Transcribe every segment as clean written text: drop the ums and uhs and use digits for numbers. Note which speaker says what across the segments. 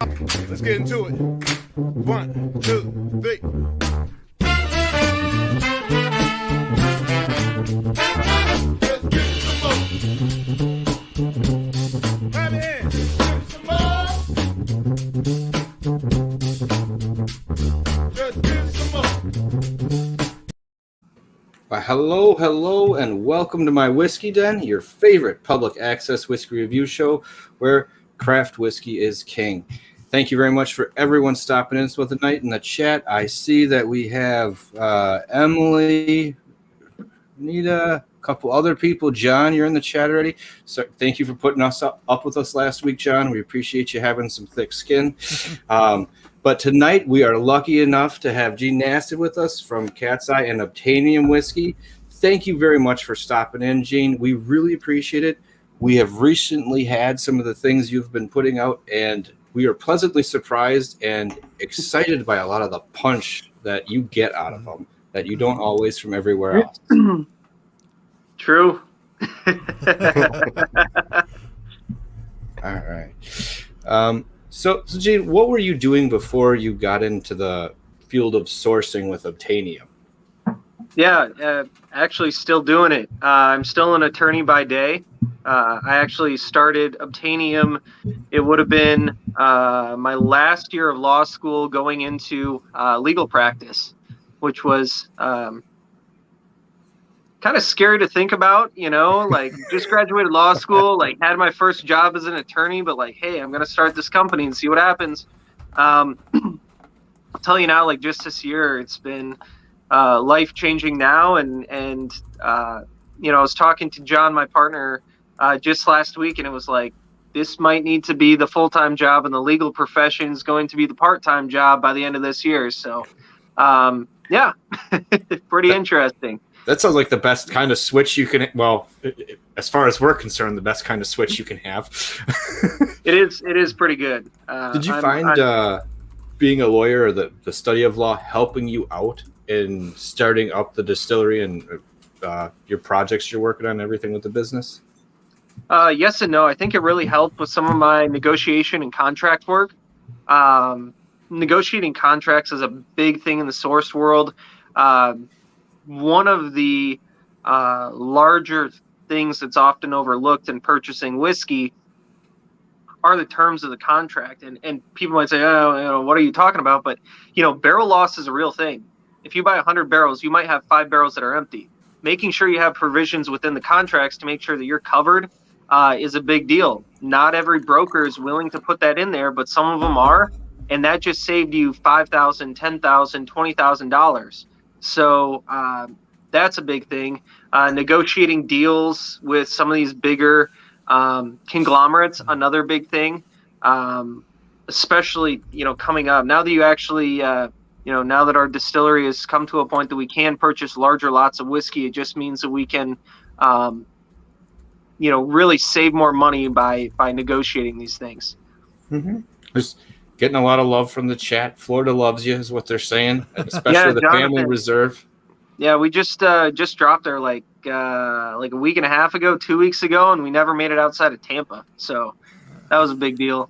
Speaker 1: Let's get into it. 1, 2, 3. Let's get some more. Have your hands. Get some more. Let's get some more.
Speaker 2: Hello, and welcome to My Whiskey Den, your favorite public access whiskey review show where craft whiskey is king. Thank you very much for everyone stopping in with tonight in the chat. I see that we have Emily, Nita, a couple other people. John, you're in the chat already. So thank you for putting us up with us last week, John. We appreciate you having some thick skin. But tonight we are lucky enough to have Gene Nassif with us from Cat's Eye and Obtainium Whiskey. Thank you very much for stopping in, Gene. We really appreciate it. We have recently had some of the things you've been putting out, and we are pleasantly surprised and excited by a lot of the punch that you get out of them that you don't always from everywhere else.
Speaker 3: True.
Speaker 2: All right. So, Gene, what were you doing before you got into the field of sourcing with Obtainium?
Speaker 3: Yeah, actually still doing it. I'm still an attorney by day. I actually started Obtainium. It would have been my last year of law school going into legal practice, which was kind of scary to think about, like just graduated law school, like had my first job as an attorney, but like, hey, I'm going to start this company and see what happens. I'll tell you now, like just this year, it's been life-changing now. And I was talking to John, my partner, just last week, and it was like, this might need to be the full-time job, and the legal profession is going to be the part-time job by the end of this year. So, yeah, pretty interesting.
Speaker 2: That sounds like the best kind of switch you can, well, as far as we're concerned, the best kind of switch you can have.
Speaker 3: It is pretty good.
Speaker 2: Did you find being a lawyer or the study of law helping you out in starting up the distillery and your projects you're working on, everything with the business?
Speaker 3: Yes and no. I think it really helped with some of my negotiation and contract work. Negotiating contracts is a big thing in the source world. One of the larger things that's often overlooked in purchasing whiskey are the terms of the contract. And people might say, oh, what are you talking about? But, barrel loss is a real thing. If you buy 100 barrels, you might have 5 barrels that are empty. Making sure you have provisions within the contracts to make sure that you're covered is a big deal. Not every broker is willing to put that in there, but some of them are. And that just saved you $5,000, $10,000, $20,000. So that's a big thing. Negotiating deals with some of these bigger conglomerates, another big thing, especially, coming up. Now that you actually, now that our distillery has come to a point that we can purchase larger lots of whiskey, it just means that we can, really save more money by negotiating these things.
Speaker 2: Mm-hmm. Just getting a lot of love from the chat. Florida loves you is what they're saying, especially the
Speaker 3: Jonathan,
Speaker 2: family reserve.
Speaker 3: Yeah, we just dropped there like a week and a half ago, 2 weeks ago, and we never made it outside of Tampa. So that was a big deal.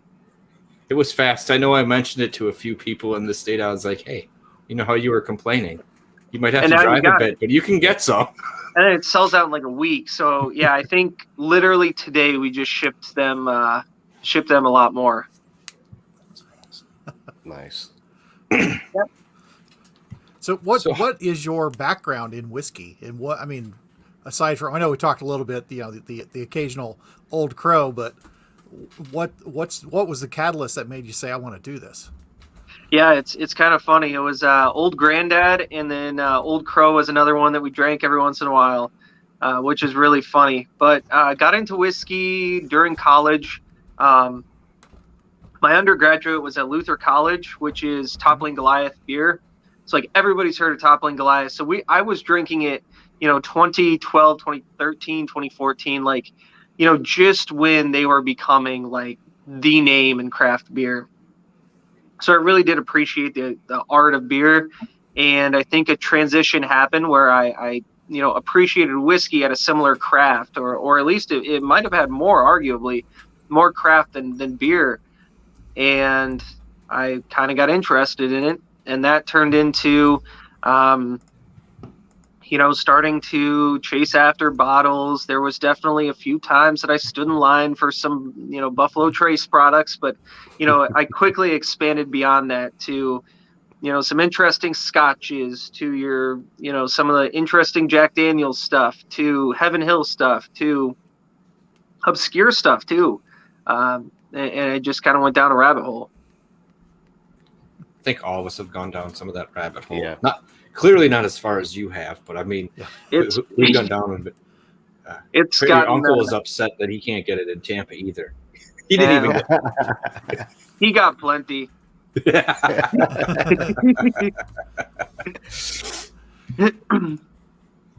Speaker 2: It was fast. I know I mentioned it to a few people in the state. I was like, hey, you know how you were complaining? You might have to drive a bit, but you can get some.
Speaker 3: And then it sells out in like a week. So yeah, I think literally today we just shipped them a lot more.
Speaker 4: Nice.
Speaker 3: Yep.
Speaker 5: So what is your background in whiskey? And aside from, I know we talked a little bit, the occasional Old Crow, but what was the catalyst that made you say, I want to do this?
Speaker 3: Yeah, it's kind of funny. It was Old Granddad, and then Old Crow was another one that we drank every once in a while, which is really funny. But got into whiskey during college. My undergraduate was at Luther College, which is Toppling Goliath beer. It's like everybody's heard of Toppling Goliath. So I was drinking it, 2012, 2013, 2014, like, just when they were becoming like the name in craft beer. So I really did appreciate the art of beer. And I think a transition happened where I appreciated whiskey at a similar craft, or at least it might have had more, arguably, more craft than beer. and I kind of got interested in it, and that turned into, starting to chase after bottles. There was definitely a few times that I stood in line for some, Buffalo Trace products, but, I quickly expanded beyond that to, some interesting scotches, to your, some of the interesting Jack Daniel's stuff, to Heaven Hill stuff, to obscure stuff too. And it just kind of went down a rabbit hole.
Speaker 2: I think all of us have gone down some of that rabbit hole.
Speaker 4: Yeah.
Speaker 2: Clearly not as far as you have, but I mean, we've gone down a bit.
Speaker 3: It's
Speaker 2: Your uncle is upset that he can't get it in Tampa either. He didn't even get
Speaker 3: He got plenty.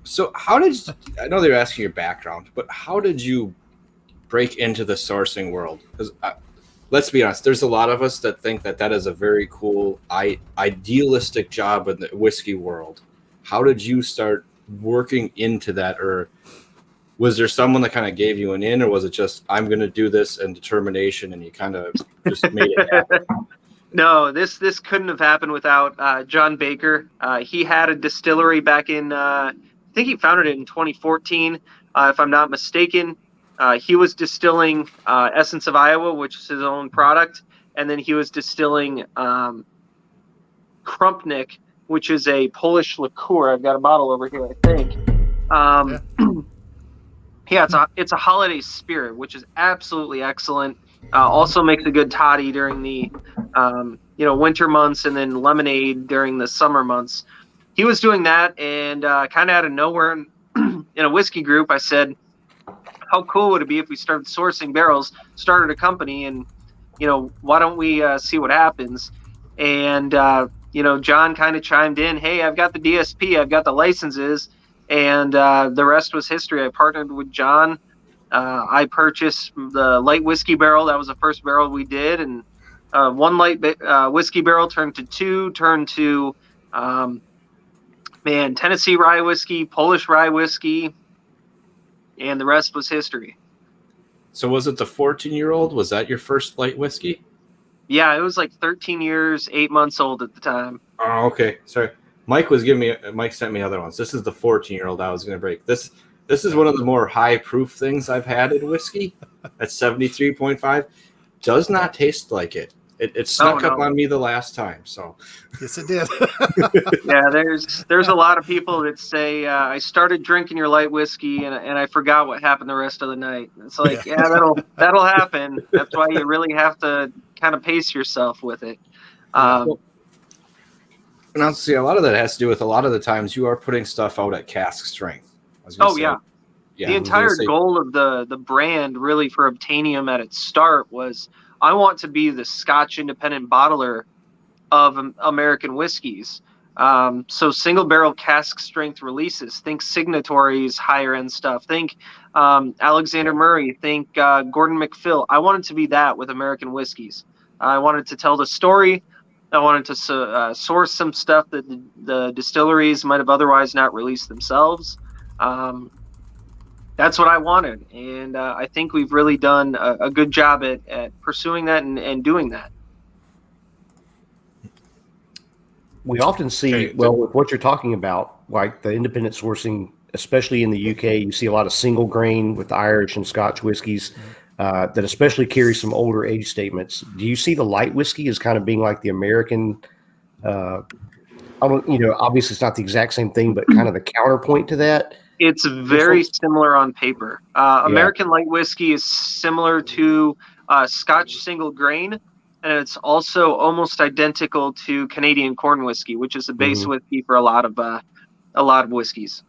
Speaker 2: So I know they're asking your background, but how did you break into the sourcing world? Because let's be honest, there's a lot of us that think that is a very cool, idealistic job in the whiskey world. How did you start working into that, or was there someone that kind of gave you an in, or was it just, I'm going to do this and determination, and you kind of just made it happen?
Speaker 3: No, this couldn't have happened without John Baker. He had a distillery back in, I think he founded it in 2014, if I'm not mistaken. He was distilling Essence of Iowa, which is his own product, and then he was distilling Krumpnik, which is a Polish liqueur. I've got a bottle over here, I think. It's a holiday spirit, which is absolutely excellent. Also makes a good toddy during the winter months, and then lemonade during the summer months. He was doing that, and kind of out of nowhere in a whiskey group, I said, how cool would it be if we started sourcing barrels, started a company, and, why don't we see what happens? And, John kind of chimed in, hey, I've got the DSP, I've got the licenses, and the rest was history. I partnered with John. I purchased the light whiskey barrel. That was the first barrel we did. And one light whiskey barrel turned to two, turned to, Tennessee rye whiskey, Polish rye whiskey, and the rest was history.
Speaker 2: So was it the 14-year-old? Was that your first light whiskey?
Speaker 3: Yeah, it was like 13 years, 8 months old at the time.
Speaker 2: Oh, okay. Sorry. Mike sent me other ones. This is the 14-year-old I was going to break. This is one of the more high proof things I've had in whiskey. At 73.5. Does not taste like it. It snuck up on me the last time. So
Speaker 5: yes, it did.
Speaker 3: Yeah, there's a lot of people that say I started drinking your light whiskey and I forgot what happened the rest of the night. It's like, yeah, that'll happen. That's why you really have to kind of pace yourself with it.
Speaker 2: And I'll see, a lot of that has to do with a lot of the times you are putting stuff out at cask strength.
Speaker 3: Yeah. The entire goal of the brand really for Obtainium at its start was, I want to be the Scotch independent bottler of American whiskeys. So single barrel cask strength releases. Think Signatories, higher end stuff. Think Alexander Murray. Think Gordon McPhill. I wanted to be that with American whiskeys. I wanted to tell the story. I wanted to source some stuff that the distilleries might have otherwise not released themselves. That's what I wanted, and I think we've really done a good job at pursuing that and doing that.
Speaker 4: We often see, with what you're talking about, like the independent sourcing, especially in the UK, you see a lot of single grain with Irish and Scotch whiskeys that especially carry some older age statements. Do you see the light whiskey as kind of being like the American, obviously it's not the exact same thing, but kind of the counterpoint to that?
Speaker 3: It's very similar on paper. American light whiskey is similar to Scotch single grain, and it's also almost identical to Canadian corn whiskey, which is the base whiskey for a lot of whiskeys.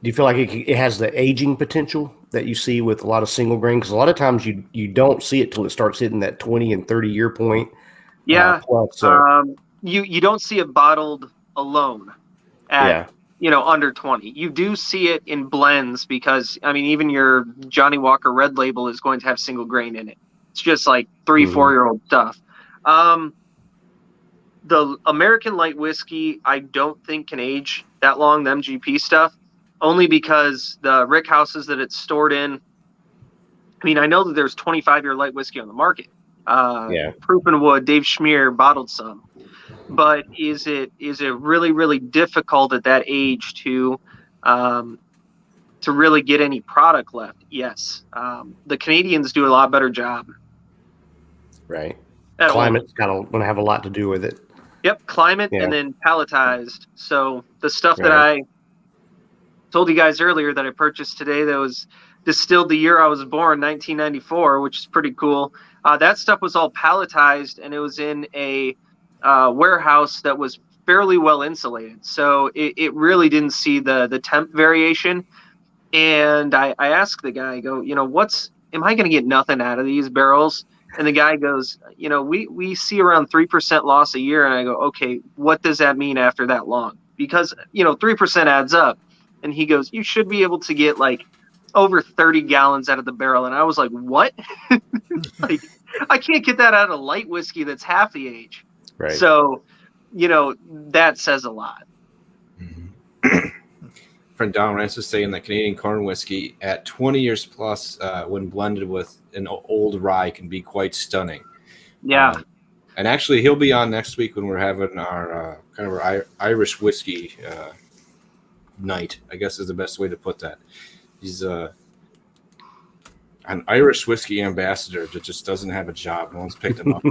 Speaker 4: Do you feel like it has the aging potential that you see with a lot of single grain? Because a lot of times you don't see it till it starts hitting that 20 and 30 year point.
Speaker 3: Yeah, you don't see it bottled alone at under 20. You do see it in blends because, I mean, even your Johnny Walker Red Label is going to have single grain in it. It's just like 3-4-year-old stuff. The American light whiskey, I don't think can age that long, the MGP stuff, only because the rick houses that it's stored in. I mean, I know that there's 25-year light whiskey on the market. Proof and Wood, Dave Schmier bottled some. But is it really, really difficult at that age to really get any product left? Yes. The Canadians do a lot better job.
Speaker 4: Right.
Speaker 3: At
Speaker 4: Climate's going to have a lot to do with it.
Speaker 3: Yep, climate and then palletized. So the stuff that I told you guys earlier that I purchased today that was distilled the year I was born, 1994, which is pretty cool. That stuff was all palletized, and it was in a warehouse that was fairly well insulated. So it really didn't see the temp variation. And I asked the guy, I go, am I going to get nothing out of these barrels? And the guy goes, we see around 3% loss a year. And I go, okay, what does that mean after that long? Because, 3% adds up. And he goes, you should be able to get like over 30 gallons out of the barrel. And I was like, what? Like, I can't get that out of light whiskey that's half the age.
Speaker 4: Right.
Speaker 3: So, that says a lot.
Speaker 2: Friend Don Rance is saying that Canadian corn whiskey at 20 years plus, when blended with an old rye, can be quite stunning.
Speaker 3: Yeah.
Speaker 2: And actually, he'll be on next week when we're having our kind of our Irish whiskey night, I guess is the best way to put that. He's an Irish whiskey ambassador that just doesn't have a job. No one's picked him up.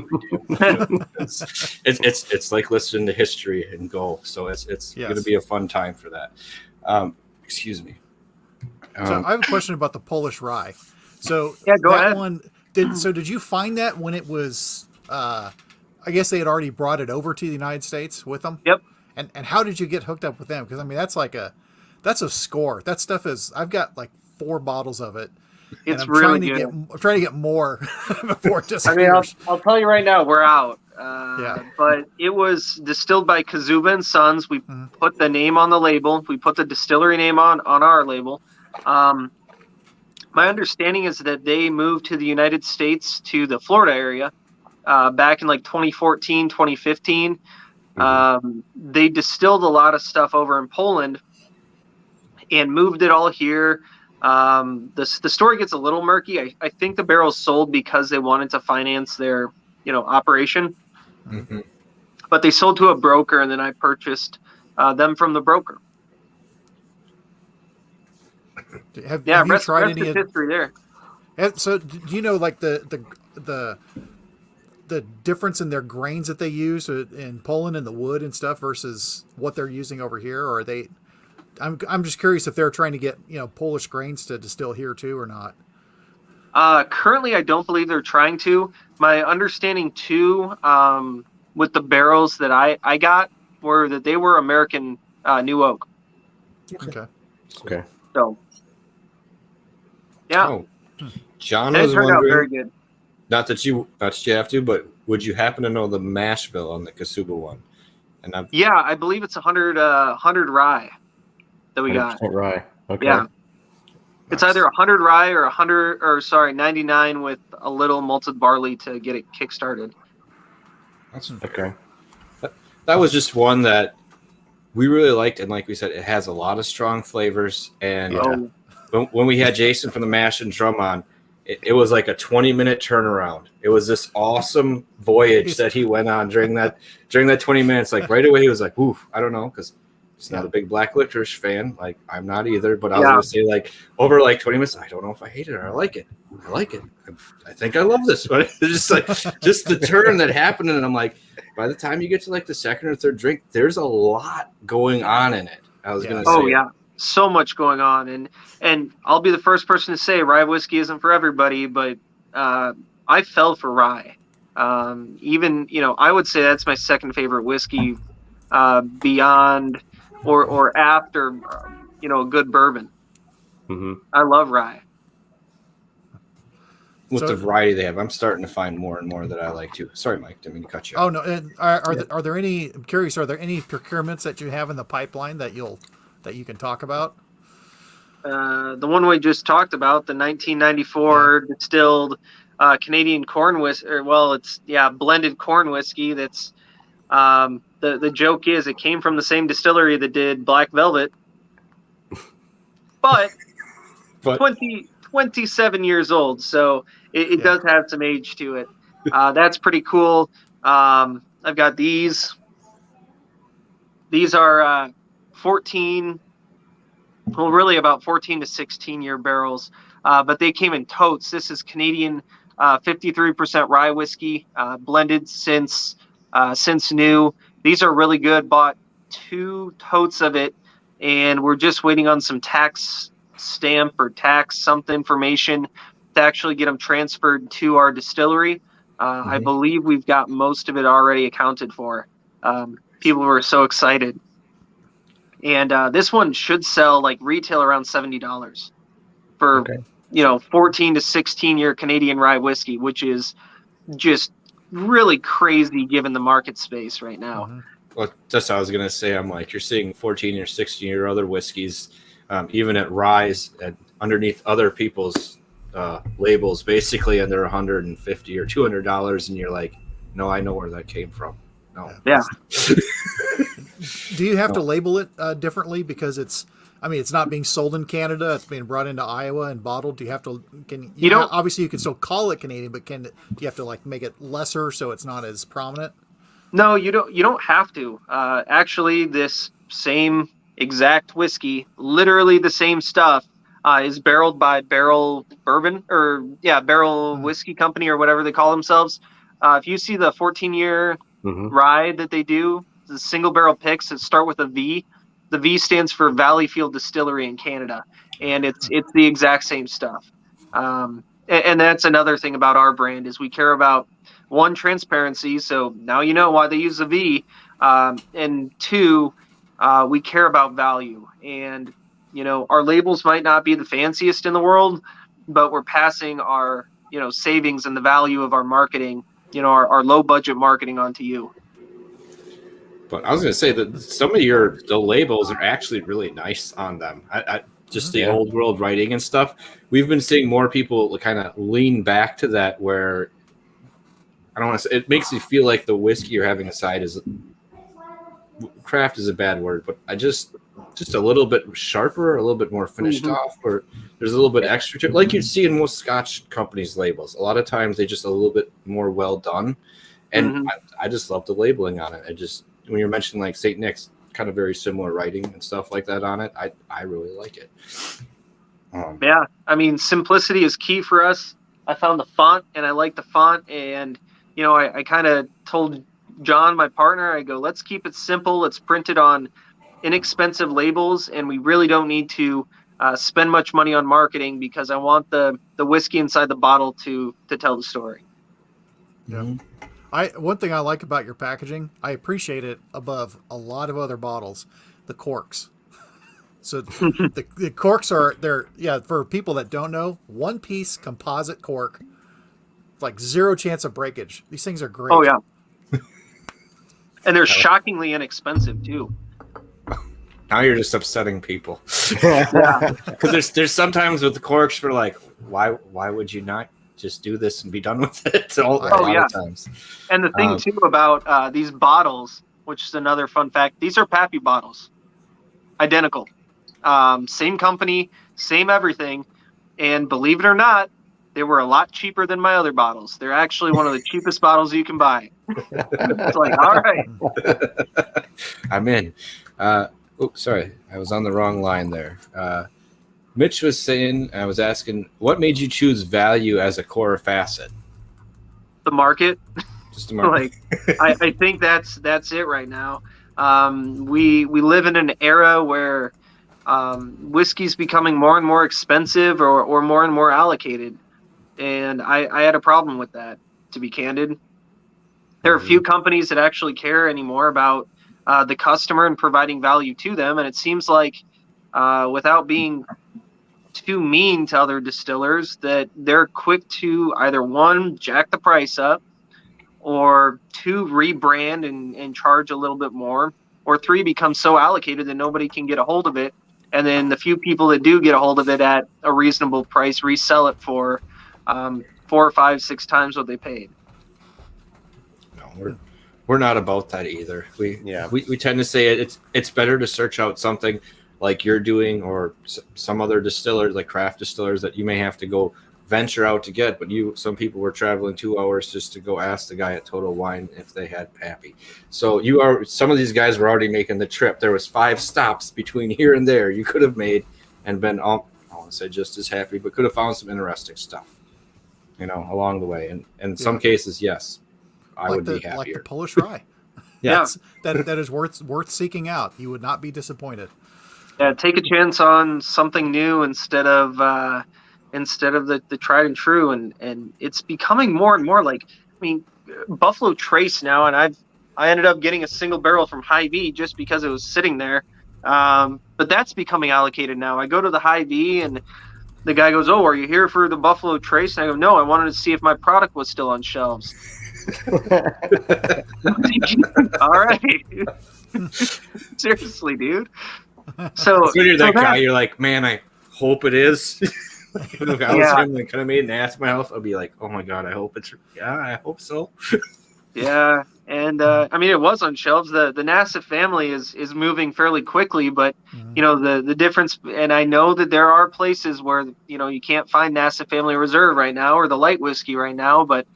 Speaker 2: It's like listening to history and go. So it's going to be a fun time for that. Excuse me.
Speaker 5: So I have a question about the Polish rye. So
Speaker 3: go ahead.
Speaker 5: Did you find that when it was? I guess they had already brought it over to the United States with them.
Speaker 3: Yep.
Speaker 5: And how did you get hooked up with them? Because I mean that's a score. That stuff is. I've got like 4 bottles of it.
Speaker 3: It's
Speaker 5: I'm
Speaker 3: really
Speaker 5: good.
Speaker 3: I'm
Speaker 5: trying to get more before it just.
Speaker 3: I mean, I'll tell you right now, we're out. But it was distilled by Kazuba and Sons. We put the name on the label. We put the distillery name on our label. My understanding is that they moved to the United States to the Florida area back in like 2014, 2015. They distilled a lot of stuff over in Poland and moved it all here. The story gets a little murky. I think the barrels sold because they wanted to finance their operation. But they sold to a broker, and then I purchased them from the broker.
Speaker 5: Have you tried any
Speaker 3: history there?
Speaker 5: So do you know like the difference in their grains that they use in Poland and the wood and stuff versus what they're using over here? Or are they? I'm just curious if they're trying to get Polish grains to distill here too or not.
Speaker 3: Currently, I don't believe they're trying to. My understanding too, with the barrels that I got, were that they were American New Oak.
Speaker 4: Okay.
Speaker 3: So, yeah.
Speaker 2: Oh. John
Speaker 3: and
Speaker 2: was
Speaker 3: it turned out
Speaker 2: wondering,
Speaker 3: very good.
Speaker 2: not that you have to, but would you happen to know the mash bill on the Kasuba one? And
Speaker 3: I believe it's 100 rye that we got.
Speaker 4: Rye. Okay.
Speaker 3: Yeah. It's either 100 rye or 99 with a little malted barley to get it kickstarted.
Speaker 2: That's
Speaker 4: okay.
Speaker 2: That was just one that we really liked, and like we said, it has a lot of strong flavors. And when we had Jason from the Mash and Drum on, it was like a 20-minute turnaround. It was this awesome voyage that he went on during that 20 minutes. Like right away, he was like, "Oof, I don't know," because he's not a big black licorice fan. Like I'm not either. But I was gonna say like over like 20 minutes, I don't know if I hate it or I like it. I like it. I think I love this. But it's just the turn that happened, and I'm like, by the time you get to like the second or third drink, there's a lot going on in it. I was gonna say.
Speaker 3: Oh yeah. So much going on, and I'll be the first person to say rye whiskey isn't for everybody, but I fell for rye. Even I would say that's my second favorite whiskey, beyond or after a good bourbon. I love rye.
Speaker 2: With the variety they have, I'm starting to find more and more that I like too. Sorry, Mike, didn't mean to cut you off.
Speaker 5: Oh no, and are there any? I'm curious. Are there any procurements that you have in the pipeline that you can talk about?
Speaker 3: The one we just talked about, the 1994 distilled Canadian corn whiskey, it's blended corn whiskey. That's the joke is it came from the same distillery that did Black Velvet, but 27 years old, so it does have some age to it. That's pretty cool. I've got these. These are 14, well, really about 14 to 16 year barrels, but they came in totes. This is Canadian 53% rye whiskey, blended since new. These are really good. Bought 2 totes of it, and we're just waiting on some tax stamp or tax something information to actually get them transferred to our distillery. I believe we've got most of it already accounted for. People were so excited. And this one should sell like retail around $70 for, 14 to 16 year Canadian rye whiskey, which is just really crazy given the market space right now.
Speaker 2: Well, that's what I was going to say. I'm like, you're seeing 14 or 16 year other whiskeys, even at rise and underneath other people's labels, basically under $150 or $200. And you're like, no, I know where that came from. No.
Speaker 3: Yeah.
Speaker 5: Do you have to label it differently because it's not being sold in Canada, it's being brought into Iowa and bottled? Do you have to? Obviously you can still call it Canadian, but do you have to like make it lesser so it's not as prominent?
Speaker 3: No, you don't. You don't have to. Actually, this same exact whiskey, literally the same stuff, is barreled by Barrel Bourbon Barrel Whiskey Company or whatever they call themselves. If you see the 14-year rye that they do, the single barrel picks that start with a V. The V stands for Valleyfield Distillery in Canada, and it's the exact same stuff. And that's another thing about our brand is we care about, 1, transparency. So now you know why they use a V, and 2, we care about value. And our labels might not be the fanciest in the world, but we're passing our savings and the value of our marketing, our low budget marketing onto you.
Speaker 2: But I was going to say that some of the labels are actually really nice on them. Just the old world writing and stuff. We've been seeing more people kind of lean back to that, where I don't want to say, it makes you feel like the whiskey you're having aside is, craft is a bad word, but just a little bit sharper, a little bit more finished off, or there's a little bit extra to it. Like you'd see in most Scotch companies' labels. A lot of times they just a little bit more well done. And I just love the labeling on it. When you're mentioning like St. Nick's, kind of very similar writing and stuff like that on it, I really like it.
Speaker 3: Simplicity is key for us. I found the font, and I like the font, and I kind of told John, my partner, I go, let's keep it simple. Let's print it on inexpensive labels, and we really don't need to spend much money on marketing because I want the whiskey inside the bottle to tell the story.
Speaker 5: Yeah. One thing I like about your packaging, I appreciate it above a lot of other bottles, the corks. So the corks for people that don't know, 1-piece composite cork, like 0 chance of breakage. These things are great.
Speaker 3: Oh yeah. And they're shockingly inexpensive too.
Speaker 2: Now you're just upsetting people. Because there's sometimes with the corks we're like, why would you not just do this and be done with it? A lot of times.
Speaker 3: And the thing too about these bottles, which is another fun fact, these are Pappy bottles, identical, same company, same everything, and believe it or not, they were a lot cheaper than my other bottles. They're actually one of the cheapest bottles you can buy. It's like, all right,
Speaker 2: I'm in. Sorry, I was on the wrong line there. Mitch was saying, I was asking, what made you choose value as a core facet?
Speaker 3: The market.
Speaker 2: Just the market.
Speaker 3: I think that's it right now. We live in an era where whiskey's becoming more and more expensive or more and more allocated. And I had a problem with that, to be candid. There are a few companies that actually care anymore about the customer and providing value to them. And it seems like without being too mean to other distillers, that they're quick to either 1, jack the price up, or 2, rebrand and charge a little bit more, or 3, become so allocated that nobody can get a hold of it. And then the few people that do get a hold of it at a reasonable price resell it for 4, 5, 6 times what they paid.
Speaker 2: No, we're not about that either. We tend to say it's better to search out something like you're doing, or some other distillers, like craft distillers, that you may have to go venture out to get. But some people were traveling 2 hours just to go ask the guy at Total Wine if they had Pappy. So some of these guys were already making the trip. There was 5 stops between here and there you could have made and been, I won't say just as happy, but could have found some interesting stuff, along the way. And in some cases, yes, I would be happier.
Speaker 5: Like the Polish rye.
Speaker 2: Yeah.
Speaker 5: That is worth seeking out. You would not be disappointed.
Speaker 3: Yeah, take a chance on something new instead of the tried and true, and it's becoming more and more like, Buffalo Trace now, and I ended up getting a single barrel from Hy-Vee just because it was sitting there, but that's becoming allocated now. I go to the Hy-Vee and the guy goes, "Oh, are you here for the Buffalo Trace?" And I go, "No, I wanted to see if my product was still on shelves." All right. Seriously, dude. So
Speaker 2: you're that guy, you're like, man, I hope it is. Even if I was him that could have made an ass mouth, I'd be like, oh my God, I hope it's, I hope so.
Speaker 3: Yeah. And it was on shelves. The Nasiff family is moving fairly quickly, but the difference, and I know that there are places where, you can't find Nasiff Family Reserve right now or the light whiskey right now, but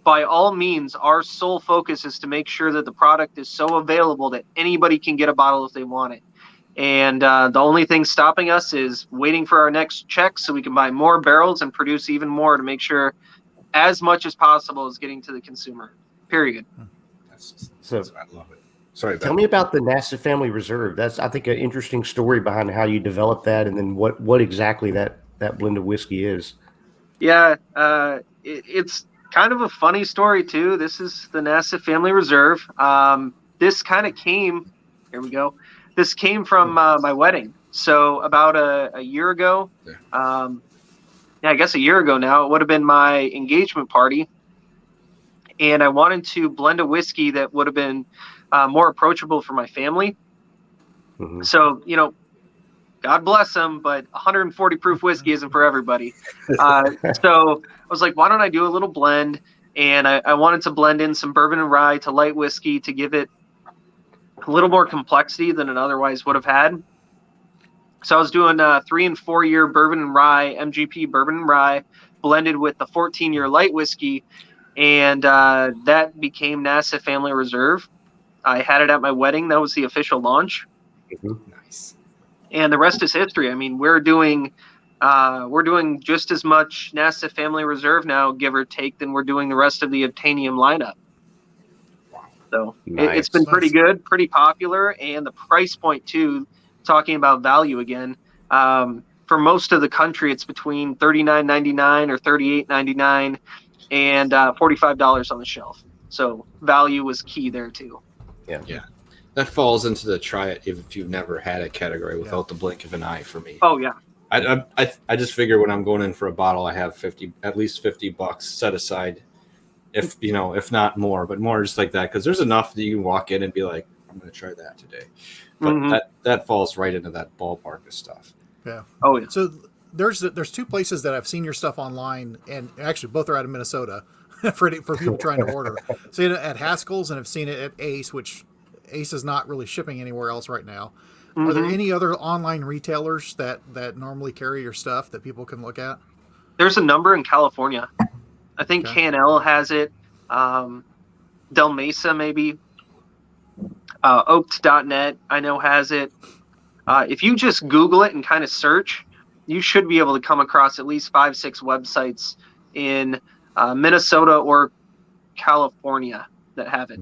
Speaker 3: by all means, our sole focus is to make sure that the product is so available that anybody can get a bottle if they want it. And the only thing stopping us is waiting for our next check so we can buy more barrels and produce even more to make sure as much as possible is getting to the consumer, period.
Speaker 2: I love it. Sorry.
Speaker 4: Tell me about the Nasiff Family Reserve. That's, I think, an interesting story behind how you developed that, and then what exactly that blend of whiskey is. Yeah,
Speaker 3: it's kind of a funny story too. This is the Nasiff Family Reserve. This kind of came. Here we go. This came from my wedding. So about a year ago. I guess a year ago now. It would have been my engagement party, and I wanted to blend a whiskey that would have been more approachable for my family. Mm-hmm. So God bless them, but 140 proof whiskey isn't for everybody. So I was like, why don't I do a little blend? And I wanted to blend in some bourbon and rye to light whiskey to give it a little more complexity than it otherwise would have had. So I was doing 3 and 4 year bourbon and rye, MGP bourbon and rye, blended with the 14-year light whiskey. And that became Nasiff Family Reserve. I had it at my wedding. That was the official launch.
Speaker 4: Mm-hmm.
Speaker 2: Nice.
Speaker 3: And the rest is history. We're doing just as much Nasiff Family Reserve now, give or take, than we're doing the rest of the Obtainium lineup. Wow. So
Speaker 4: nice.
Speaker 3: It's been pretty good, pretty popular, and the price point too. Talking about value again, for most of the country, it's between $39.99 or $38.99 and $45 on the shelf. So value was key there too.
Speaker 2: Yeah. That falls into the try it if you've never had a category without the blink of an eye for me.
Speaker 3: Oh yeah.
Speaker 2: I just figure when I'm going in for a bottle, I have at least $50 set aside, if not more, but more just like that, because there's enough that you can walk in and be like, I'm going to try that today. But that falls right into that ballpark of stuff.
Speaker 5: Yeah.
Speaker 3: Oh yeah.
Speaker 5: So there's 2 places that I've seen your stuff online, and actually both are out of Minnesota for people trying to order. Seen it at Haskell's, and I've seen it at Ace, which Ace is not really shipping anywhere else right now. Mm-hmm. Are there any other online retailers that normally carry your stuff that people can look at?
Speaker 3: There's a number in California. I think K&L has it. Del Mesa maybe. Oaked.net I know has it. If you just Google it and kind of search, you should be able to come across at least 5-6 websites in Minnesota or California that have it.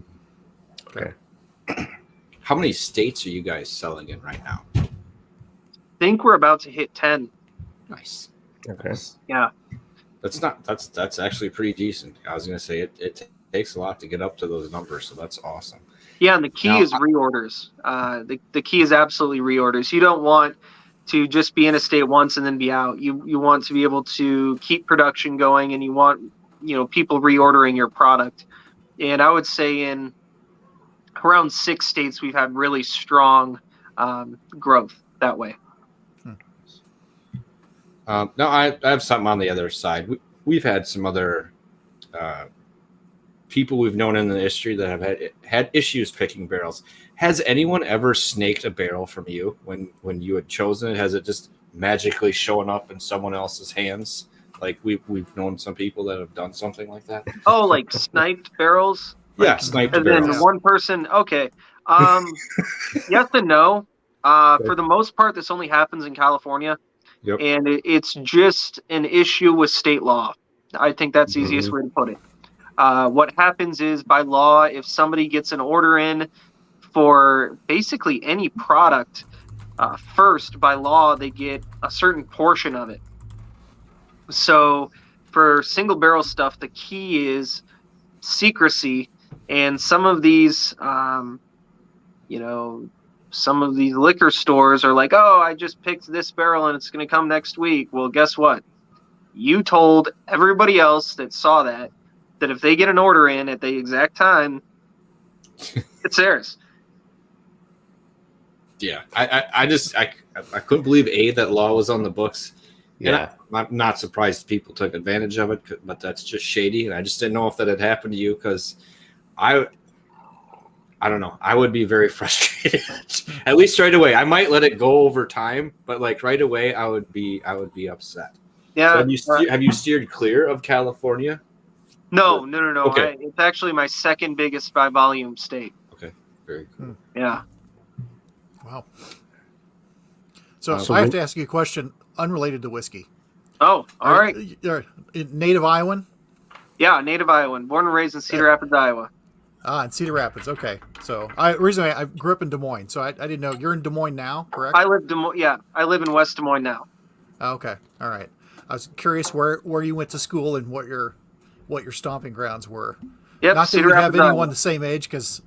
Speaker 4: Okay.
Speaker 2: How many states are you guys selling in right now?
Speaker 3: I think we're about to hit 10.
Speaker 2: Nice.
Speaker 4: Okay.
Speaker 3: Yeah.
Speaker 2: That's actually pretty decent. I was going to say it takes a lot to get up to those numbers, so that's awesome.
Speaker 3: Yeah, and the key is reorders. The key is absolutely reorders. You don't want to just be in a state once and then be out. You want to be able to keep production going, and you want people reordering your product. And I would say in around 6 states we've had really strong growth that way.
Speaker 2: No, I have something on the other side. We've had some other people we've known in the history that have had issues picking barrels. Has anyone ever snaked a barrel from you when you had chosen it? Has it just magically showing up in someone else's hands. Like we've known some people that have done something like that.
Speaker 3: Oh, like sniped barrels?
Speaker 2: Yeah, sniped
Speaker 3: And
Speaker 2: barrels.
Speaker 3: then one person, okay. Yes and no. For the most part, this only happens in California.
Speaker 2: Yep.
Speaker 3: And it's just an issue with state law. I think that's the easiest way to put it. What happens is, by law, if somebody gets an order in for basically any product, first, by law, they get a certain portion of it. So for single barrel stuff, the key is secrecy. And some of these, some of these liquor stores are like, oh, I just picked this barrel and it's going to come next week. Well, guess what? You told everybody else that saw that if they get an order in at the exact time, it's theirs.
Speaker 2: Yeah, I couldn't believe that law was on the books.
Speaker 4: Yeah,
Speaker 2: and I'm not surprised people took advantage of it, but that's just shady. And I just didn't know if that had happened to you, because I don't know. I would be very frustrated. At least right away. I might let it go over time, but like right away, I would be upset.
Speaker 3: Yeah.
Speaker 2: So have you steered clear of California?
Speaker 3: No.
Speaker 2: Okay.
Speaker 3: It's actually my second biggest by volume state.
Speaker 2: Okay, very cool.
Speaker 3: Yeah.
Speaker 5: Wow. So I have to ask you a question unrelated to whiskey.
Speaker 3: Oh, all right.
Speaker 5: You're a native Iowan?
Speaker 3: Yeah, native Iowan. Born and raised in Cedar Rapids, Iowa.
Speaker 5: In Cedar Rapids. Okay. So originally I grew up in Des Moines, so I didn't know. You're in Des Moines now, correct?
Speaker 3: I live in West Des Moines now.
Speaker 5: Okay. All right. I was curious where you went to school and what your stomping grounds were.
Speaker 3: Yep,
Speaker 5: Not that
Speaker 3: Cedar
Speaker 5: we have
Speaker 3: Rapids,
Speaker 5: anyone
Speaker 3: Iowa.
Speaker 5: the same age, because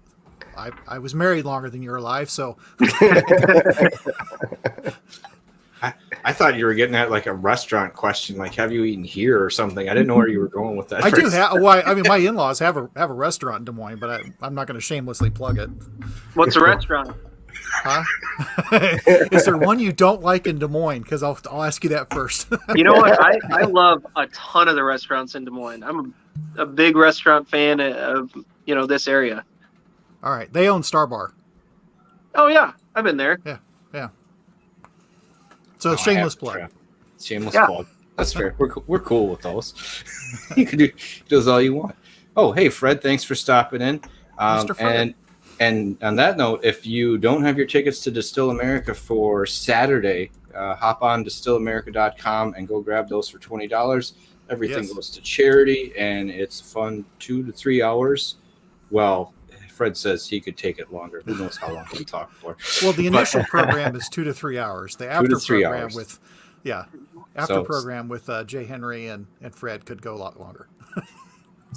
Speaker 5: I was married longer than you're alive, so
Speaker 2: I thought you were getting at like a restaurant question, like have you eaten here or something. I didn't know where you were going with that.
Speaker 5: I do have. Well, I mean, my in-laws have a restaurant in Des Moines, but I'm not going to shamelessly plug it.
Speaker 3: What's a restaurant?
Speaker 5: Huh? Is there one you don't like in Des Moines? Because I'll ask you that first.
Speaker 3: You know what? I love a ton of the restaurants in Des Moines. I'm a big restaurant fan of this area.
Speaker 5: All right, they own Star Bar.
Speaker 3: Oh yeah, I've been there.
Speaker 5: Yeah. So shameless plug.
Speaker 2: Shameless plug. That's fair. We're cool with those. You can do those all you want. Oh, hey Fred, thanks for stopping in.
Speaker 5: Mr. Fred.
Speaker 2: And on that note, if you don't have your tickets to Distill America for Saturday, hop on distillamerica.com and go grab those for $20. Everything goes to charity, and it's fun 2 to 3 hours. Well, Fred says he could take it longer. Who knows how long he talk for?
Speaker 5: Well, the initial program is 2 to 3 hours. The after
Speaker 2: 2 to 3
Speaker 5: program
Speaker 2: hours.
Speaker 5: program with Jay Henry and Fred could go a lot longer.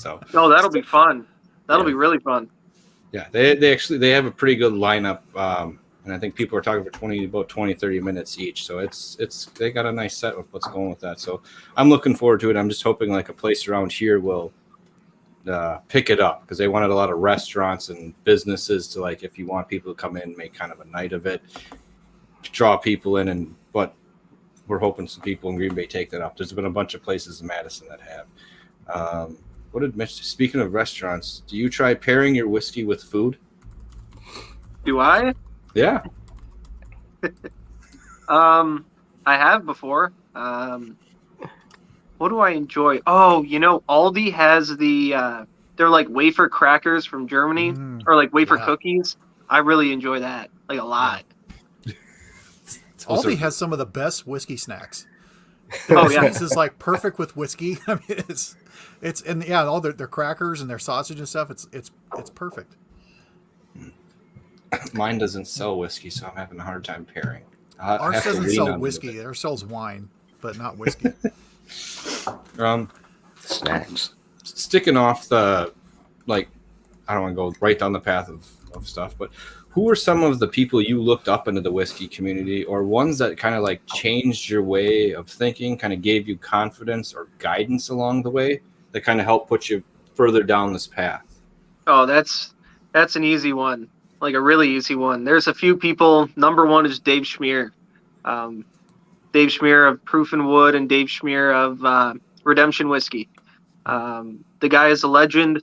Speaker 3: That'll be fun. That'll be really fun.
Speaker 2: Yeah, they have a pretty good lineup, and I think people are talking for about 20, 30 minutes each. So they got a nice set with what's going with that. So I'm looking forward to it. I'm just hoping like a place around here will pick it up, because they wanted a lot of restaurants and businesses to, like, if you want people to come in, make kind of a night of it, draw people in, but we're hoping some people in Green Bay take that up. There's been a bunch of places in Madison that have. What did Mitch? Speaking of restaurants, do you try pairing your whiskey with food?
Speaker 3: Do I?
Speaker 2: Yeah.
Speaker 3: I have before. What do I enjoy? Oh, Aldi has they're like wafer crackers from Germany, or like wafer cookies. I really enjoy that, like, a lot.
Speaker 5: Aldi has some of the best whiskey snacks.
Speaker 3: Oh yeah,
Speaker 5: this is like perfect with whiskey. I mean, it's all their crackers and their sausage and stuff. It's perfect.
Speaker 2: Mine doesn't sell whiskey, so I'm having a hard time pairing.
Speaker 5: Ours doesn't sell whiskey. Ours sells wine, but not whiskey.
Speaker 4: Snacks.
Speaker 2: Sticking off the, like, I don't want to go right down the path of stuff, but who are some of the people you looked up into the whiskey community, or ones that kind of like changed your way of thinking, kind of gave you confidence or guidance along the way, that kind of helped put you further down this path?
Speaker 3: Oh, that's an easy one, like a really easy one. There's a few people. Number one is Dave Schmier. Dave Schmier of Proof and Wood, and Dave Schmier of Redemption Whiskey. The guy is a legend.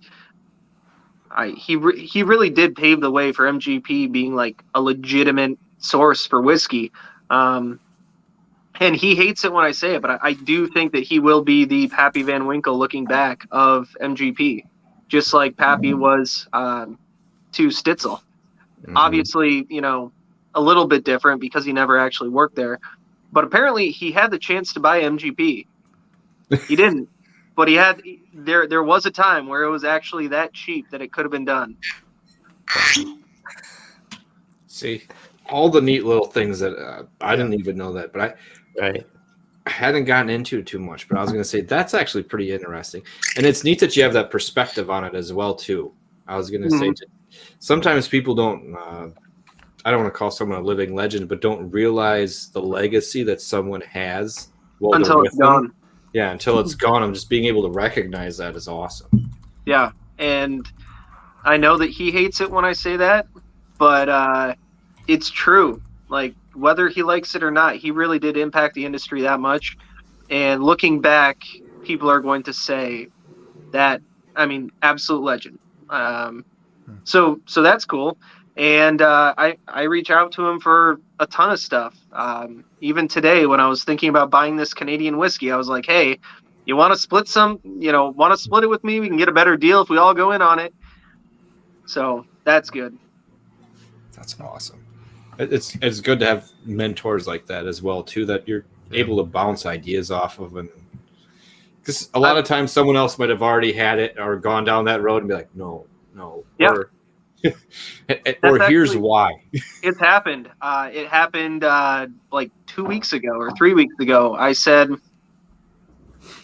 Speaker 3: He really did pave the way for MGP being like a legitimate source for whiskey. And he hates it when I say it, but I do think that he will be the Pappy Van Winkle looking back of MGP, just like Pappy was to Stitzel. Obviously, a little bit different because he never actually worked there. But apparently he had the chance to buy MGP. He didn't. But there was a time where it was actually that cheap that it could have been done.
Speaker 2: See, all the neat little things that I didn't even know that, but I hadn't gotten into too much. But I was going to say that's actually pretty interesting, and it's neat that you have that perspective on it as well too. I was going to say sometimes people don't. I don't want to call someone a living legend, but don't realize the legacy that someone has
Speaker 3: until it's gone.
Speaker 2: Yeah, until it's gone. I'm just being able to recognize that is awesome.
Speaker 3: Yeah, and I know that he hates it when I say that, but it's true. Like, whether he likes it or not, he really did impact the industry that much. And looking back, people are going to say that, absolute legend. So that's cool. And I reach out to him for a ton of stuff. Even today, when I was thinking about buying this Canadian whiskey, I was like, hey, you want to split want to split it with me? We can get a better deal if we all go in on it. So that's good.
Speaker 2: That's awesome. It's good to have mentors like that as well, too, that you're able to bounce ideas off of. And because a lot of times someone else might have already had it or gone down that road and be like, no.
Speaker 3: Yeah.
Speaker 2: Or here's why.
Speaker 3: It's happened. It happened like 2 weeks ago or 3 weeks ago. I said,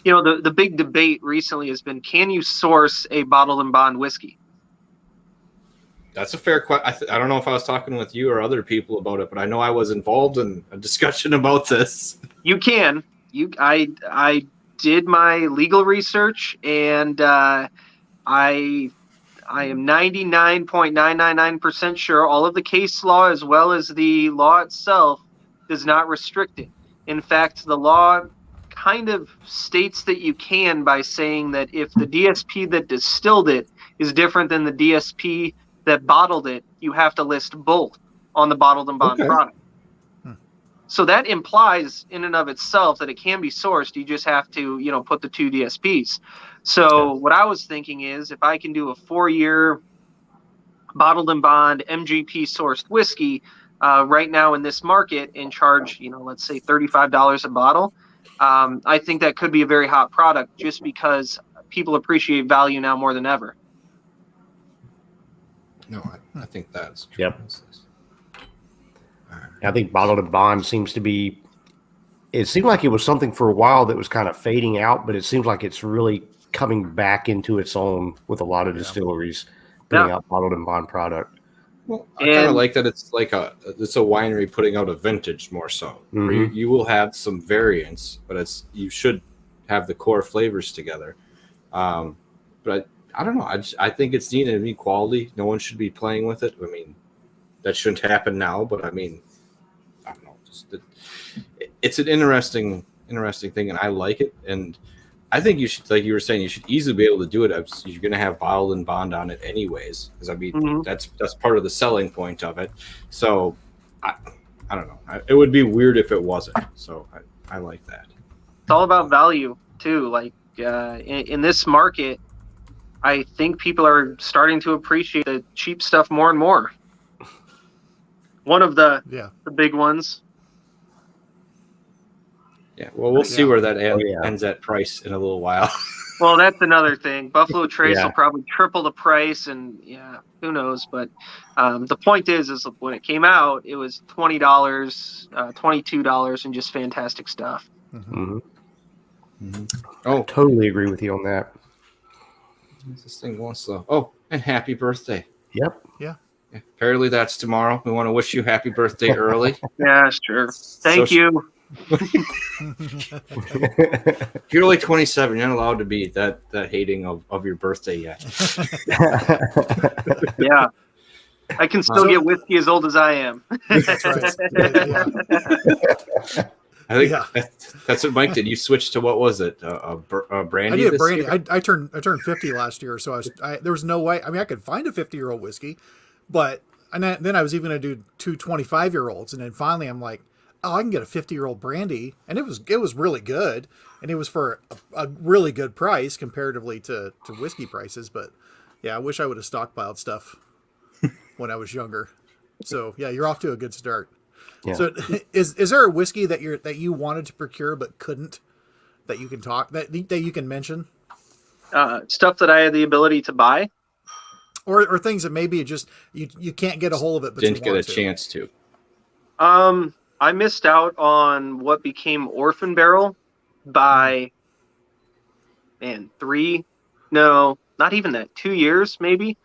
Speaker 3: the big debate recently has been, can you source a bottled and bond whiskey?
Speaker 2: That's a fair question. I don't know if I was talking with you or other people about it, but I know I was involved in a discussion about this.
Speaker 3: You can. I did my legal research, and I am 99.999% sure all of the case law as well as the law itself does not restrict it. In fact, the law kind of states that you can by saying that if the DSP that distilled it is different than the DSP that bottled it, you have to list both on the bottled and bond product. So that implies in and of itself that it can be sourced. You just have to, put the two DSPs. So what I was thinking is if I can do a 4-year bottled and bond MGP sourced whiskey right now in this market and charge, let's say $35 a bottle, I think that could be a very hot product just because people appreciate value now more than ever.
Speaker 2: No, I think that's true.
Speaker 4: Yep. I think bottled and bond seems to be, it seemed like it was something for a while that was kind of fading out, but it seems like it's really coming back into its own with a lot of distilleries putting out bottled and bond product.
Speaker 2: Well, I kind of like that it's like it's a winery putting out a vintage more so. Where you will have some variants, but you should have the core flavors together. But I don't know. I think it's neat and quality. No one should be playing with it. I mean, that shouldn't happen now, but I don't know. It's an interesting thing, and I like it. And I think you should, like you were saying, you should easily be able to do it. You're going to have bottled and bond on it anyways, because that's part of the selling point of it. So I don't know. It would be weird if it wasn't. So I like that.
Speaker 3: It's all about value too. Like in this market, I think people are starting to appreciate the cheap stuff more and more. One of the big ones.
Speaker 2: Yeah, well, we'll see where that ends at price in a little while.
Speaker 3: Well, that's another thing. Buffalo Trace will probably triple the price, and who knows? But the point is when it came out, it was $20, $22, and just fantastic stuff.
Speaker 4: Oh, I totally agree with you on that.
Speaker 2: This thing going slow. Oh, and happy birthday.
Speaker 4: Yep.
Speaker 5: Yeah.
Speaker 2: Apparently that's tomorrow. We want to wish you happy birthday early.
Speaker 3: Yeah, sure. Thank you.
Speaker 2: You're only 27. You're not allowed to be that hating of your birthday yet.
Speaker 3: Yeah. I can still get whiskey as old as I am.
Speaker 5: That's right.
Speaker 2: I think that's what Mike did. You switched to, what was it? A brandy?
Speaker 5: I did brandy. I turned 50 last year, so there was no way. I mean, I could find a 50-year-old whiskey, but then I was even going to do two 25-year-olds, and then finally I'm like, oh, I can get a 50-year-old brandy, and it was really good, and it was for a really good price comparatively to whiskey prices. But yeah, I wish I would have stockpiled stuff when I was younger. So yeah, you're off to a good start.
Speaker 4: Yeah.
Speaker 5: So is there a whiskey that you wanted to procure but couldn't, that you can that you can mention?
Speaker 3: Stuff that I had the ability to buy,
Speaker 5: or things that maybe just you can't get a hold of it, but
Speaker 2: Didn't
Speaker 5: you
Speaker 2: get
Speaker 5: want
Speaker 2: a chance to.
Speaker 3: I missed out on what became Orphan Barrel by, man, not even that, 2 years maybe.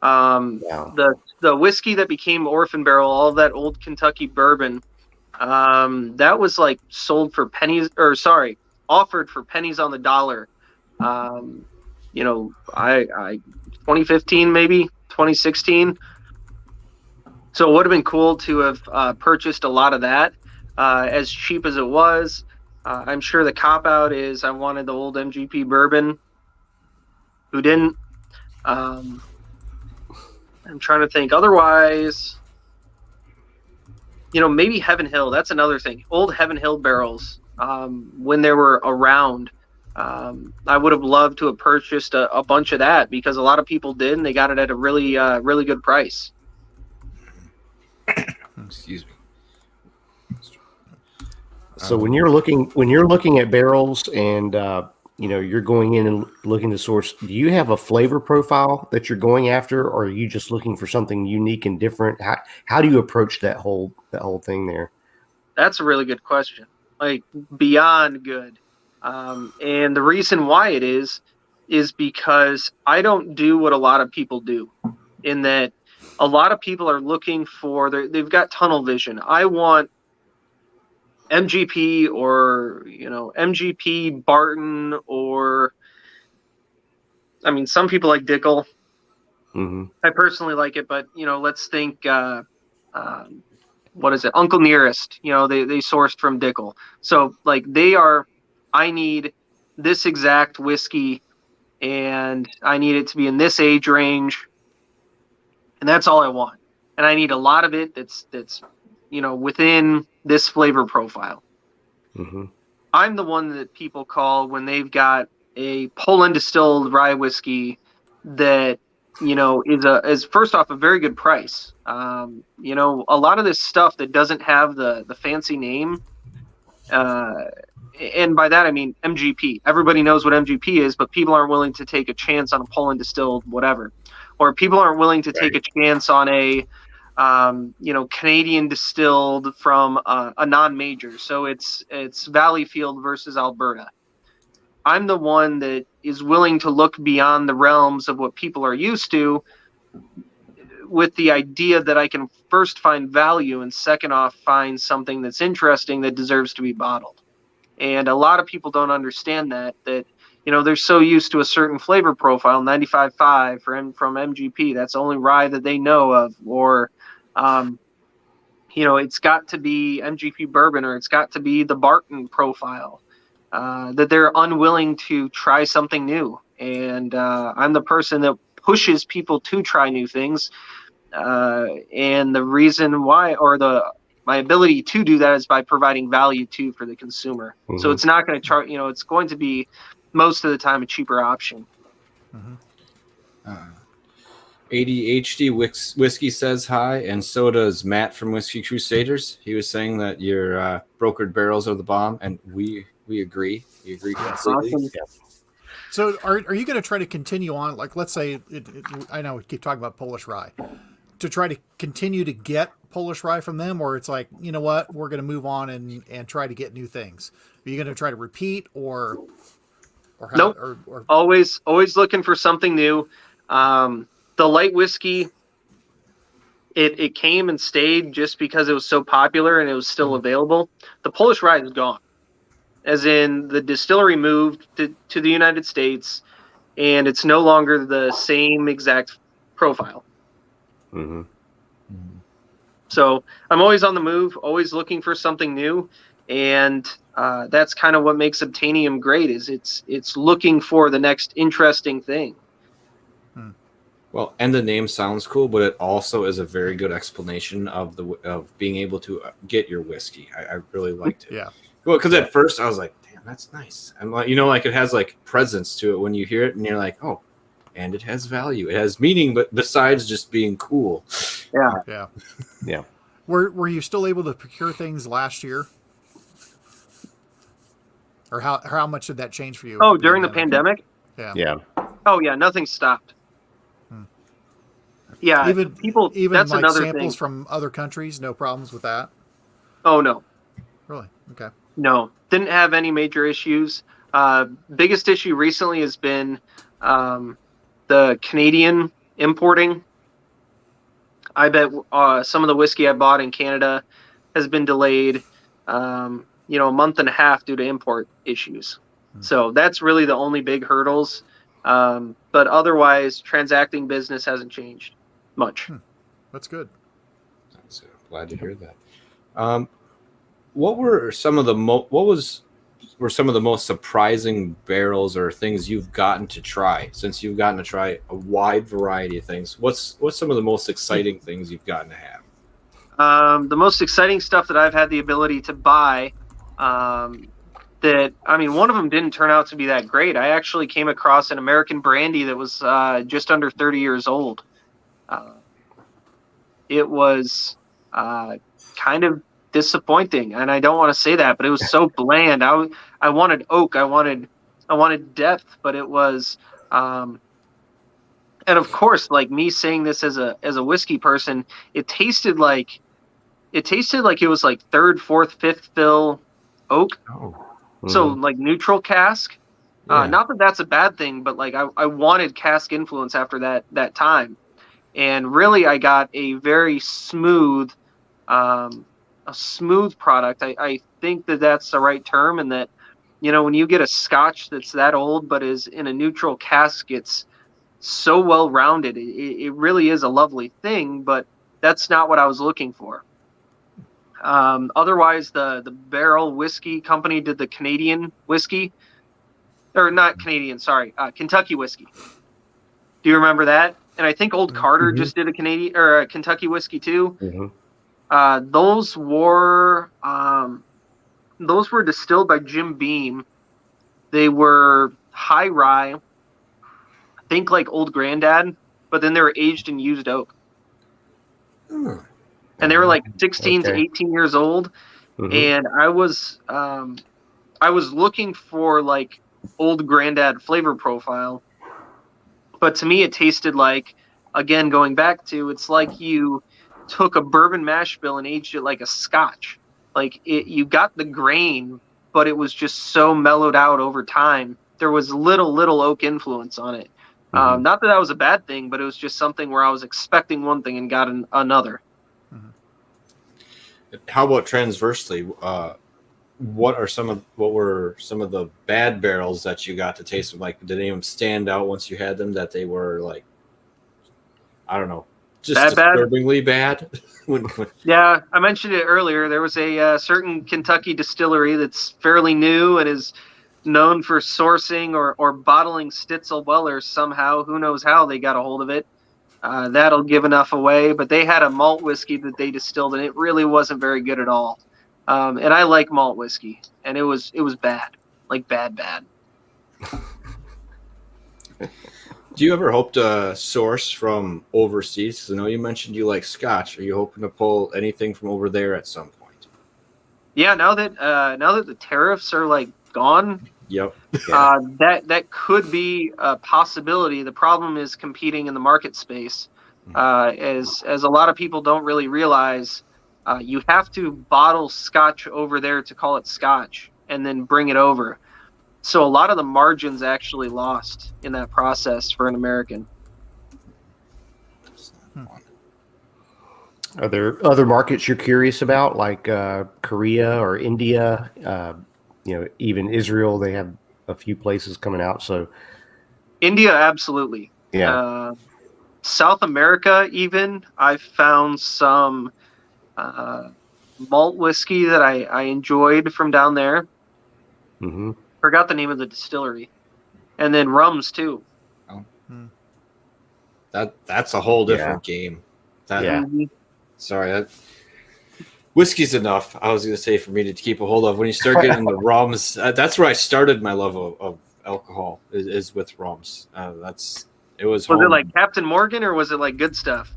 Speaker 4: Wow.
Speaker 3: The whiskey that became Orphan Barrel, all that old Kentucky bourbon, that was like offered for pennies on the dollar. I 2015 maybe 2016. So it would have been cool to have purchased a lot of that, as cheap as it was. I'm sure the cop out is I wanted the old MGP bourbon. Who didn't? I'm trying to think. Otherwise, maybe Heaven Hill. That's another thing. Old Heaven Hill barrels, when they were around, I would have loved to have purchased a bunch of that, because a lot of people did, and they got it at a really, really good price.
Speaker 2: Excuse me.
Speaker 4: So when you're looking at barrels and you're going in and looking to source, do you have a flavor profile that you're going after, or are you just looking for something unique and different? How do you approach that whole thing there?
Speaker 3: That's a really good question. Like, beyond good. And the reason why it is because I don't do what a lot of people do, in that a lot of people are looking for, they've got tunnel vision. I want MGP, or MGP Barton, or some people like Dickel.
Speaker 4: Mm-hmm.
Speaker 3: I personally like it, but let's think what is it, Uncle Nearest, they sourced from Dickel. So like I need this exact whiskey, and I need it to be in this age range, and that's all I want. And I need a lot of it that's within this flavor profile.
Speaker 4: Mm-hmm.
Speaker 3: I'm the one that people call when they've got a Poland distilled rye whiskey that is first off a very good price. A lot of this stuff that doesn't have the fancy name, and by that I mean MGP. Everybody knows what MGP is, but people aren't willing to take a chance on a Poland distilled whatever, or people aren't willing to take a chance on a Canadian distilled from a non-major. So it's Valleyfield versus Alberta. I'm the one that is willing to look beyond the realms of what people are used to, with the idea that I can first find value, and second off find something that's interesting that deserves to be bottled. And a lot of people don't understand that they're so used to a certain flavor profile, 95.5 from MGP. That's the only rye that they know of. Or it's got to be MGP bourbon, or it's got to be the Barton profile, that they're unwilling to try something new. And I'm the person that pushes people to try new things. And the reason why, or my ability to do that, is by providing value too for the consumer. Mm-hmm. So it's not going to charge, it's going to be most of the time a cheaper option.
Speaker 5: Mm-hmm.
Speaker 2: ADHD Whiskey says hi, and so does Matt from Whiskey Crusaders. He was saying that your brokered barrels are the bomb, and we agree. We agree completely.
Speaker 3: Awesome.
Speaker 2: Yeah.
Speaker 5: So are you going to try to continue on, like, let's say, I know we keep talking about Polish rye, to try to continue to get Polish rye from them, or it's like, you know what, we're going to move on and try to get new things? Are you going to try to repeat, or how,
Speaker 3: nope.
Speaker 5: or
Speaker 3: always looking for something new. The light whiskey, it came and stayed just because it was so popular and it was still available. The Polish rye is gone, as in the distillery moved to the United States, and it's no longer the same exact profile.
Speaker 4: Mm-hmm.
Speaker 3: So I'm always on the move, always looking for something new, and that's kind of what makes Obtainium great. Is it's looking for the next interesting thing.
Speaker 2: Well, and the name sounds cool, but it also is a very good explanation of being able to get your whiskey. I really liked it.
Speaker 5: Yeah.
Speaker 2: Well, because at first I was like, "Damn, that's nice." I'm like, like it has like presence to it when you hear it, and you're like, "Oh," and it has value. It has meaning, but besides just being cool.
Speaker 5: Yeah.
Speaker 4: Yeah.
Speaker 5: Were you still able to procure things last year? Or how much did that change for you?
Speaker 3: Oh, during the pandemic?
Speaker 5: Yeah.
Speaker 4: Yeah.
Speaker 3: Oh yeah, nothing stopped. Yeah,
Speaker 5: Even
Speaker 3: that's
Speaker 5: like
Speaker 3: another
Speaker 5: samples
Speaker 3: thing.
Speaker 5: from other countries, no problems with that.
Speaker 3: Oh no.
Speaker 5: Really? Okay.
Speaker 3: No, didn't have any major issues. Biggest issue recently has been the Canadian importing. I bet some of the whiskey I bought in Canada has been delayed, a month and a half due to import issues. So that's really the only big hurdles. But otherwise, transacting business hasn't changed much.
Speaker 5: That's good.
Speaker 2: So glad to hear that. What were some of the most surprising barrels or things you've gotten to try since you've gotten to try a wide variety of things? What's some of the most exciting things you've gotten to have?
Speaker 3: The most exciting stuff that I've had the ability to buy, one of them didn't turn out to be that great. I actually came across an American brandy that was just under 30 years old. It was kind of disappointing, and I don't want to say that, but it was so bland. I wanted oak, I wanted depth, but it was and of course, like me saying this as a whiskey person, it tasted like it was like third, fourth, fifth fill oak. So like neutral cask. Not that that's a bad thing, but like I wanted cask influence after that time, and really I got a very smooth product. I think that's the right term, and that when you get a scotch that's that old but is in a neutral cask, it's so well rounded. It really is a lovely thing, but that's not what I was looking for. Otherwise, the Barrel Whiskey Company did the Canadian whiskey, or not Canadian, sorry, Kentucky whiskey. Do you remember that? And I think Old Carter just did a Canadian or a Kentucky whiskey too. Those were distilled by Jim Beam. They were high rye, I think like Old Grandad, but then they were aged in used oak. And they were like 16 to 18 years old. And I was looking for like Old Grandad flavor profile, but to me it tasted like, again, going back to, it's like you took a bourbon mash bill and aged it like a scotch. Like you got the grain, but it was just so mellowed out over time. There was little oak influence on it. Not that was a bad thing, but it was just something where I was expecting one thing and got another.
Speaker 2: How about transversely? What were some of the bad barrels that you got to taste? Like, did any of them stand out once you had them that they were like, I don't know, just disturbingly bad?
Speaker 3: Yeah, I mentioned it earlier. There was a certain Kentucky distillery that's fairly new and is known for sourcing or bottling Stitzel Wellers somehow. Who knows how they got a hold of it? That'll give enough away. But they had a malt whiskey that they distilled, and it really wasn't very good at all. And I like malt whiskey, and it was bad, like bad.
Speaker 2: Do you ever hope to source from overseas? Because I know you mentioned you like Scotch. Are you hoping to pull anything from over there at some point?
Speaker 3: Yeah, now that the tariffs are like gone.
Speaker 2: Yep.
Speaker 3: That could be a possibility. The problem is competing in the market space, as a lot of people don't really realize. You have to bottle Scotch over there to call it Scotch, and then bring it over. So a lot of the margins actually lost in that process for an American.
Speaker 4: Are there other markets you're curious about, like Korea or India? Even Israel, they have a few places coming out. So
Speaker 3: India, absolutely.
Speaker 4: Yeah.
Speaker 3: South America, even, I found some malt whiskey that I enjoyed from down there. Forgot the name of the distillery. And then rums too.
Speaker 2: that's a whole different game.
Speaker 3: Mhm.
Speaker 2: Sorry, whiskey's enough. I was going to say for me to keep a hold of. When you start getting into rums, that's where I started my love of alcohol is with rums. It was.
Speaker 3: Was it like Captain Morgan or was it like good stuff?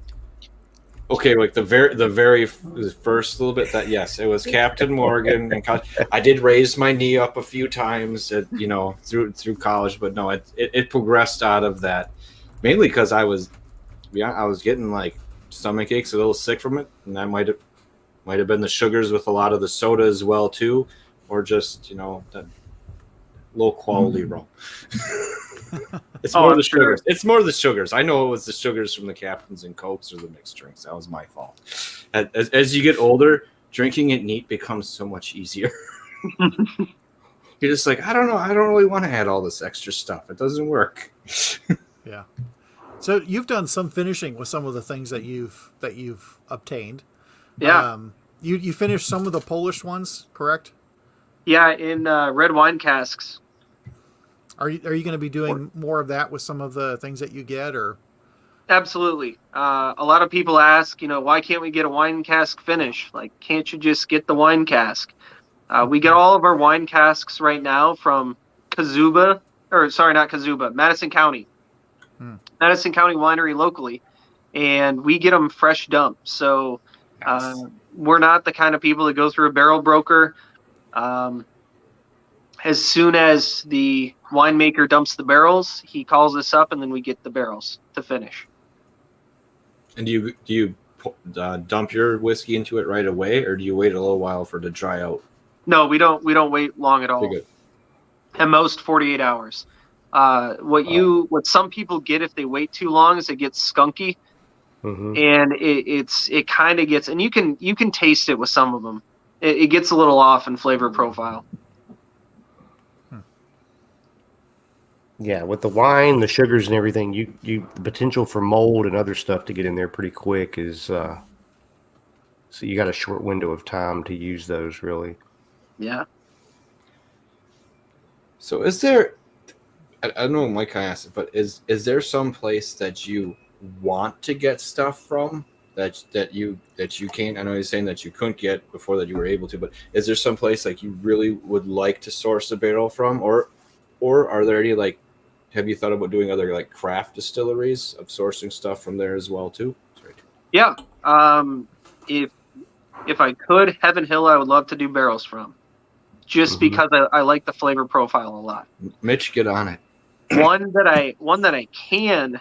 Speaker 2: Okay, like the very first little bit. That yes, it was Captain Morgan, and I did raise my knee up a few times, through college, but no, it progressed out of that mainly because I was getting like stomach aches, a little sick from it, and that might have been the sugars with a lot of the soda as well too, or just that low quality rum. It's more the sugars. It's more the sugars. I know it was the sugars from the Captains and Cokes or the mixed drinks. That was my fault. As you get older, drinking it neat becomes so much easier. You're just like, I don't know. I don't really want to add all this extra stuff. It doesn't work.
Speaker 5: Yeah. So you've done some finishing with some of the things that you've obtained.
Speaker 3: Yeah.
Speaker 5: You finished some of the Polish ones, correct?
Speaker 3: Yeah, in red wine casks.
Speaker 5: Are you going to be doing more of that with some of the things that you get, or?
Speaker 3: Absolutely. A lot of people ask, why can't we get a wine cask finish? Like, can't you just get the wine cask? We get all of our wine casks right now from Madison County. Madison County Winery locally, and we get them fresh dumped. So we're not the kind of people that go through a barrel broker. As soon as the winemaker dumps the barrels, he calls us up, and then we get the barrels to finish.
Speaker 2: And do you dump your whiskey into it right away, or do you wait a little while for it to dry out?
Speaker 3: No, we don't wait long at all. At most 48 hours. What some people get if they wait too long is it gets skunky, and it kind of gets, and you can taste it with some of them. It gets a little off in flavor profile.
Speaker 4: Yeah, with the wine, the sugars, and everything, the potential for mold and other stuff to get in there pretty quick is so you got a short window of time to use those, really.
Speaker 3: Yeah.
Speaker 2: So is there? I don't know, Mike, I asked it, but is there some place that you want to get stuff from that you can't? I know you're saying that you couldn't get before that you were able to, but is there some place like you really would like to source a barrel from, or are there any like? Have you thought about doing other like craft distilleries of sourcing stuff from there as well too? Sorry.
Speaker 3: Yeah. If I could, Heaven Hill, I would love to do barrels from, just because I like the flavor profile a lot.
Speaker 2: Mitch, get on it.
Speaker 3: One that I can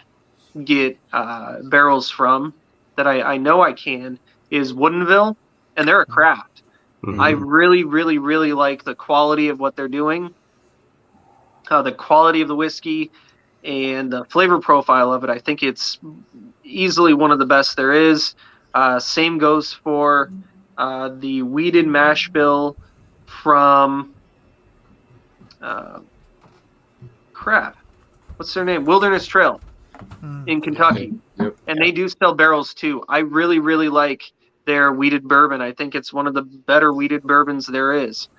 Speaker 3: get barrels from, that I know I can, is Woodinville, and they're a craft. I really, really, really like the quality of what they're doing. The quality of the whiskey and the flavor profile of it, I think it's easily one of the best there is. Same goes for the weeded mash bill from what's their name? Wilderness Trail in Kentucky.
Speaker 2: Yep.
Speaker 3: And they do sell barrels too. I really, really like their weeded bourbon. I think it's one of the better weeded bourbons there is.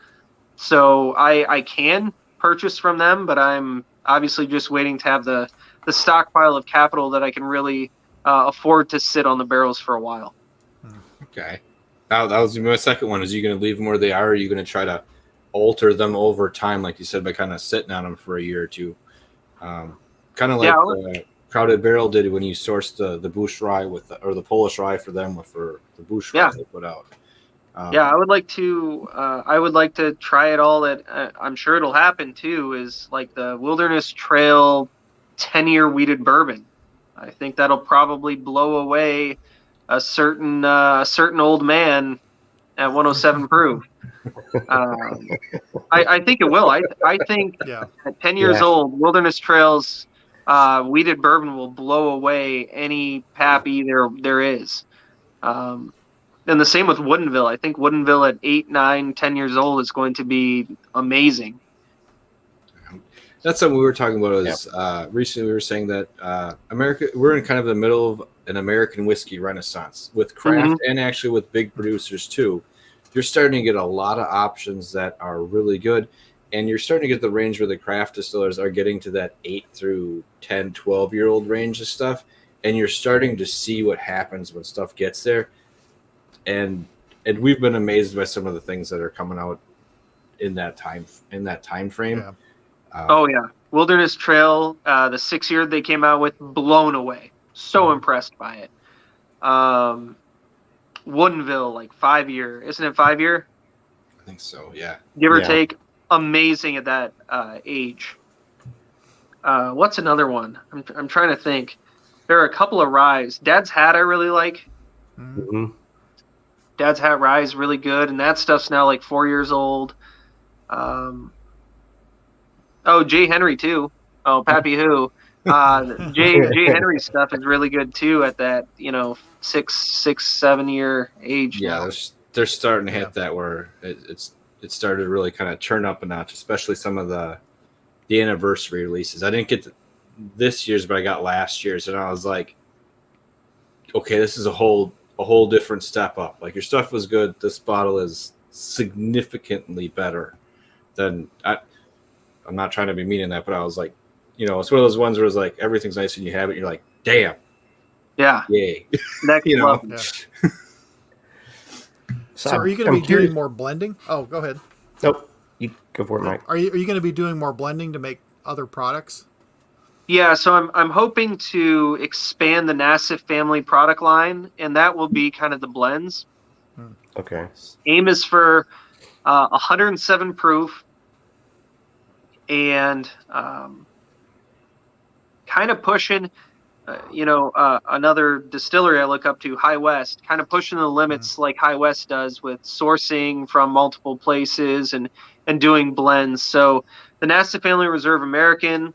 Speaker 3: So I can purchase from them, but I'm obviously just waiting to have the stockpile of capital that I can really afford to sit on the barrels for a while.
Speaker 2: Okay. That was my second one. Is you going to leave them where they are, or are you going to try to alter them over time, like you said, by kind of sitting on them for a year or two? Kind of like Crowded Barrel did when you sourced the Bush rye or the Polish rye for them for the Bush rye they put out.
Speaker 3: I would like to try it all. That I'm sure it'll happen too. Is like the Wilderness Trail 10-year weeded bourbon. I think that'll probably blow away a certain old man at 107 proof. I think it will. I think at 10 years old, Wilderness Trail's weeded bourbon will blow away any pappy there is. And the same with Woodinville. I think Woodinville at 8, 9, 10 years old is going to be amazing.
Speaker 2: That's something we were talking about. Recently we were saying that we're in kind of the middle of an American whiskey renaissance with craft and actually with big producers too. You're starting to get a lot of options that are really good, and you're starting to get the range where the craft distillers are getting to that 8 through 10, 12-year-old range of stuff. and you're starting to see what happens when stuff gets there. And we've been amazed by some of the things that are coming out in that time frame.
Speaker 5: Yeah.
Speaker 3: Oh yeah, Wilderness Trail, the 6-year they came out with, blown away. So impressed by it. Woodinville, like 5-year, isn't it 5-year?
Speaker 2: I think so. Yeah.
Speaker 3: Give or take, amazing at that age. What's another one? I'm trying to think. There are a couple of ryes. Dad's Hat I really like.
Speaker 4: Mm-hmm.
Speaker 3: Dad's Hat rye is really good, and that stuff's now like 4 years old. Jay Henry too. Oh, Pappy Who. Jay Henry stuff is really good too at that 6-7 year age.
Speaker 2: Yeah,
Speaker 3: now.
Speaker 2: they're starting to hit that where it started to really kind of turn up a notch, especially some of the anniversary releases. I didn't get this year's, but I got last year's, and I was like, okay, this is a whole different step up. Like, your stuff was good. This bottle is significantly better than I'm not trying to be mean in that, but I was like, it's one of those ones where it's like everything's nice and you have it. You're like, damn.
Speaker 3: Yeah.
Speaker 2: Yay.
Speaker 3: Next level.
Speaker 5: Yeah. So are you going to be doing more blending? Oh, go ahead.
Speaker 4: Nope. You go for it, Mike.
Speaker 5: Are you going to be doing more blending to make other products?
Speaker 3: Yeah, so I'm hoping to expand the Nasiff family product line, and that will be kind of the blends.
Speaker 4: Okay.
Speaker 3: Aim is for 107 proof, and kind of pushing, another distillery I look up to, High West, kind of pushing the limits like High West does with sourcing from multiple places and doing blends. So the Nasiff Family Reserve American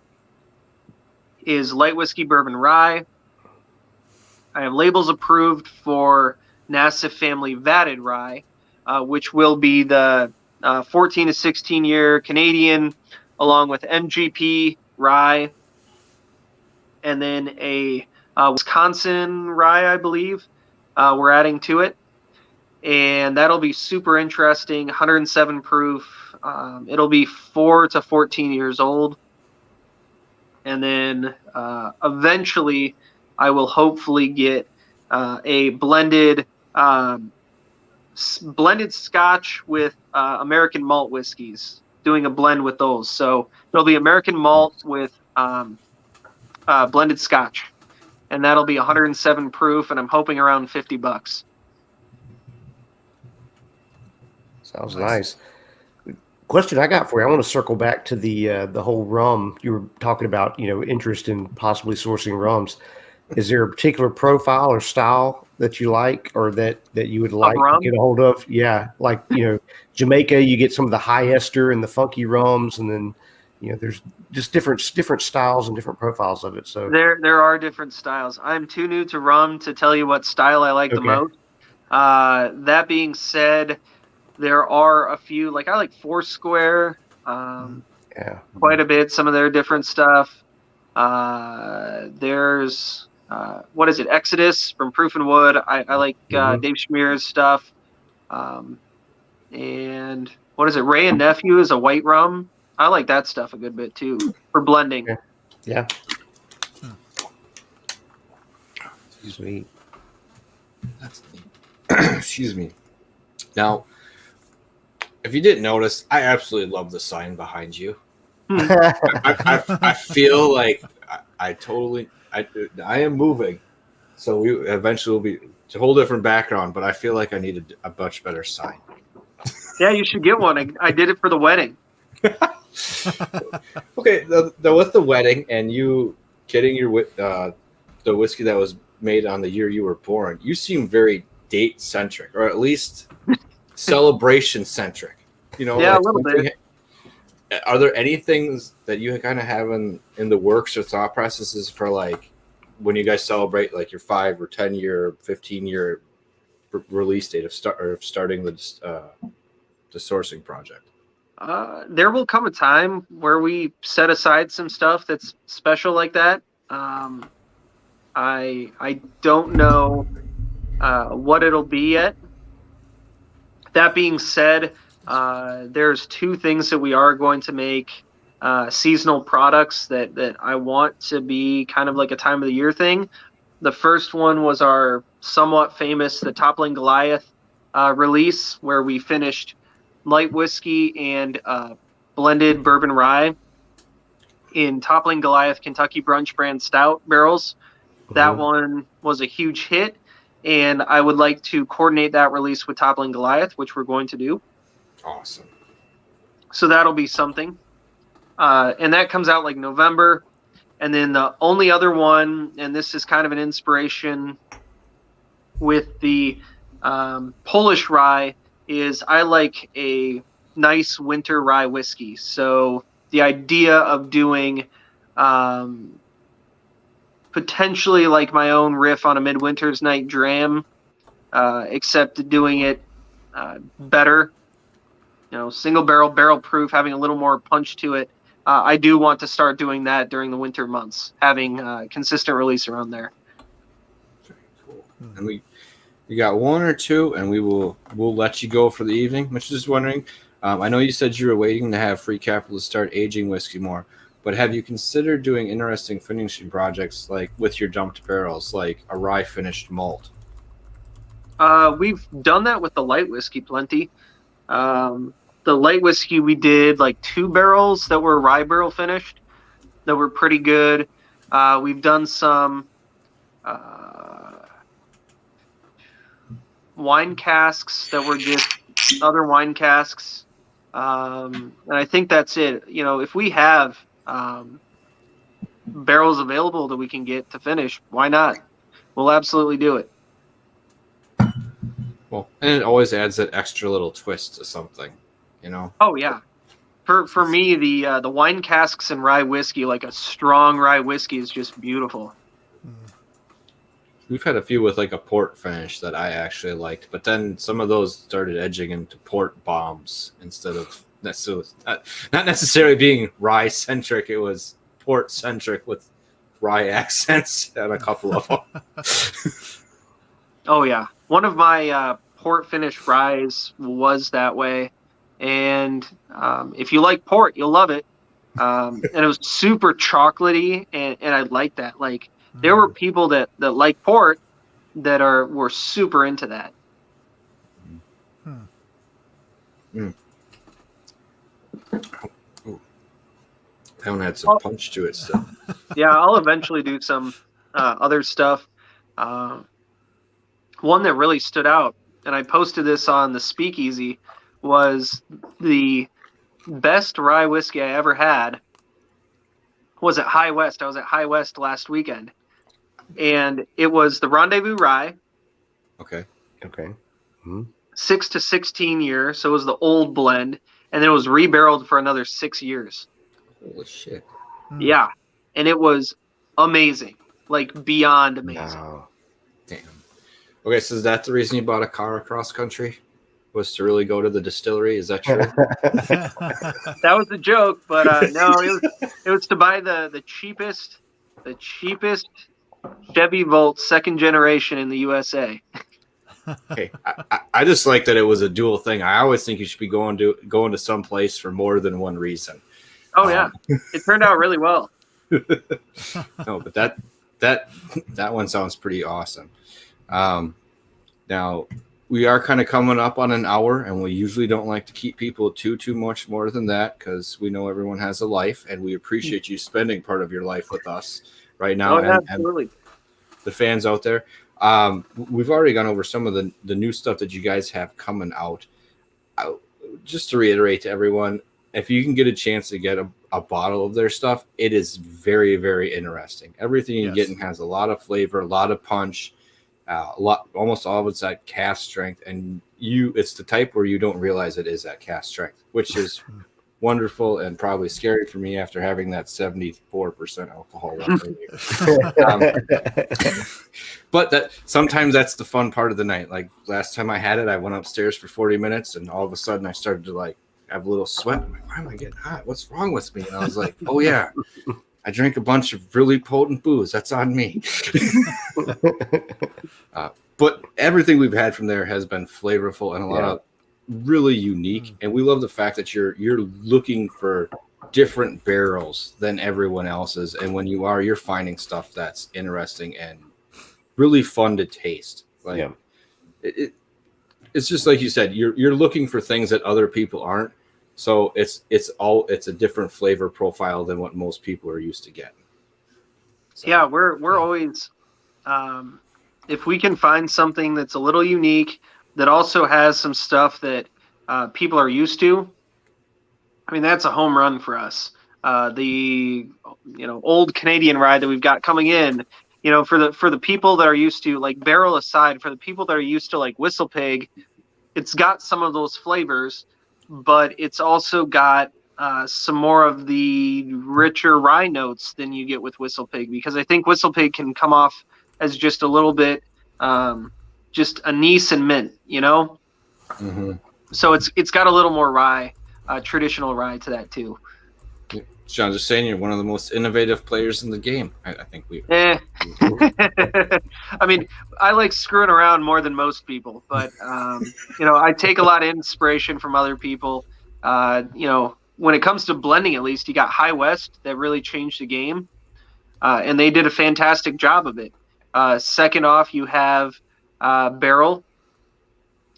Speaker 3: is light whiskey bourbon rye. I have labels approved for Nassif Family Vatted Rye, which will be the 14 to 16 year Canadian, along with MGP rye, and then a Wisconsin rye, I believe, we're adding to it. And that'll be super interesting, 107 proof. It'll be 4 to 14 years old. And then eventually I will hopefully get a blended Scotch with American malt whiskeys, doing a blend with those. So it'll be American malt with blended Scotch, and that'll be 107 proof, and I'm hoping around $50.
Speaker 4: Sounds nice. Question I got for you. I want to circle back to the whole rum. You were talking about, interest in possibly sourcing rums. Is there a particular profile or style that you like, or that you would like to get a hold of? Yeah, like Jamaica, you get some of the high ester and the funky rums, and then there's just different styles and different profiles of it. So
Speaker 3: there are different styles. I'm too new to rum to tell you what style I like the most. That being said, there are a few, like I like Foursquare, quite a bit, some of their different stuff. There's, what is it, Exodus from Proof and Wood. I like Dave Schmear's stuff. And what is it, Ray and Nephew is a white rum. I like that stuff a good bit too, for blending.
Speaker 4: Yeah. Sweet.
Speaker 2: That's neat. Excuse me. Now, if you didn't notice, I absolutely love the sign behind you. I feel like I am moving, so we eventually will be a whole different background. But I feel like I need a much better sign.
Speaker 3: Yeah, you should get one. I did it for the wedding.
Speaker 2: Okay, with the wedding and you getting your the whiskey that was made on the year you were born, you seem very date centric, or at least celebration centric.
Speaker 3: Yeah, a little bit.
Speaker 2: Are there any things that you kind of have in the works or thought processes for, like, when you guys celebrate, like, your 5 or 10 year, 15 year release date of starting the sourcing project?
Speaker 3: There will come a time where we set aside some stuff that's special like that. I don't know what it'll be yet. That being said, there's 2 things that we are going to make seasonal products that I want to be kind of like a time of the year thing. The first one was our somewhat famous, the Toppling Goliath release, where we finished light whiskey and blended bourbon rye in Toppling Goliath Kentucky Brunch Brand Stout barrels. That one was a huge hit, and I would like to coordinate that release with Toppling Goliath, which we're going to do.
Speaker 2: Awesome.
Speaker 3: So that'll be something. And that comes out like November. And then the only other one, and this is kind of an inspiration with the Polish rye, is I like a nice winter rye whiskey. So the idea of doing potentially like my own riff on a Midwinter's Night dram, except doing it better, single barrel proof, having a little more punch to it. I do want to start doing that during the winter months, having consistent release around there.
Speaker 2: Very cool. And we got one or two, and we'll let you go for the evening. I'm just wondering, I know you said you were waiting to have free capital to start aging whiskey more, but have you considered doing interesting finishing projects like with your dumped barrels, like a rye finished malt?
Speaker 3: We've done that with the light whiskey plenty. The light whiskey, we did like 2 barrels that were rye barrel finished that were pretty good. We've done some wine casks that were just other wine casks. And I think that's it. If we have barrels available that we can get to finish, why not? We'll absolutely do it.
Speaker 2: Well, and it always adds that extra little twist to something,
Speaker 3: Oh yeah. For me, the wine casks and rye whiskey, like a strong rye whiskey, is just beautiful.
Speaker 2: We've had a few with like a port finish that I actually liked, but then some of those started edging into port bombs instead of not necessarily being rye centric. It was port centric with rye accents and a couple of them.
Speaker 3: Oh yeah, one of my port finished ryes was that way, and if you like port, you'll love it. And it was super chocolatey, and I like that. Like, there were people that like port that were super into that.
Speaker 2: Ooh. That one had some punch to it still.
Speaker 3: Yeah, I'll eventually do some other stuff. One that really stood out, and I posted this on the Speakeasy, was the best rye whiskey I ever had was at High West. I was at High West last weekend, and it was the Rendezvous Rye.
Speaker 2: Okay.
Speaker 3: 6 to 16 year, so it was the old blend, and then it was rebarreled for another 6 years.
Speaker 2: Holy shit.
Speaker 3: Yeah, and it was amazing, like beyond amazing.
Speaker 4: Wow.
Speaker 2: Damn. Okay, so is that the reason you bought a car across country? Was to really go to the distillery? Is that true?
Speaker 3: That was a joke, but no, it was to buy the cheapest Chevy Volt 2nd generation in the USA.
Speaker 2: Hey, I just like that it was a dual thing. I always think you should be going to some place for more than one reason.
Speaker 3: Oh yeah, it turned out really well.
Speaker 2: No, but that one sounds pretty awesome. Now we are kind of coming up on an hour, and we usually don't like to keep people too much more than that because we know everyone has a life, and we appreciate you spending part of your life with us right now.
Speaker 3: Oh, absolutely.
Speaker 2: And the fans out there. We've already gone over some of the new stuff that you guys have coming out. Just to reiterate to everyone, if you can get a chance to get a bottle of their stuff, it is very, very interesting. Everything you're getting has a lot of flavor, a lot of punch, almost all of it's at cask strength, and it's the type where you don't realize it is at cask strength, which is wonderful and probably scary for me after having that 74% alcohol. But sometimes that's the fun part of the night. Like last time I had it, I went upstairs for 40 minutes, and all of a sudden I started to have a little sweat. I'm like, why am I getting hot? What's wrong with me? And I was like, oh yeah, I drank a bunch of really potent booze. That's on me. But everything we've had from there has been flavorful and a lot of really unique. And we love the fact that you're looking for different barrels than everyone else's. And when you are, you're finding stuff that's interesting and really fun to taste. Like
Speaker 4: Yeah.
Speaker 2: It's just like you said, you're looking for things that other people aren't. So it's a different flavor profile than what most people are used to getting. So,
Speaker 3: Yeah, we're always, if we can find something that's a little unique that also has some stuff that people are used to, I mean, that's a home run for us. The old Canadian rye that we've got coming in, for the people that are used to, like, barrel aside, for the people that are used to, like, Whistle Pig, it's got some of those flavors, but it's also got some more of the richer rye notes than you get with Whistle Pig, because I think Whistle Pig can come off as just a little bit just anise and mint,
Speaker 2: mhm.
Speaker 3: So it's got a little more rye, traditional rye to that too.
Speaker 2: John, just saying, you're one of the most innovative players in the game. I think we.
Speaker 3: I mean, I like screwing around more than most people, but I take a lot of inspiration from other people. When it comes to blending, at least, you got High West that really changed the game, and they did a fantastic job of it. Second off, you have Barrel,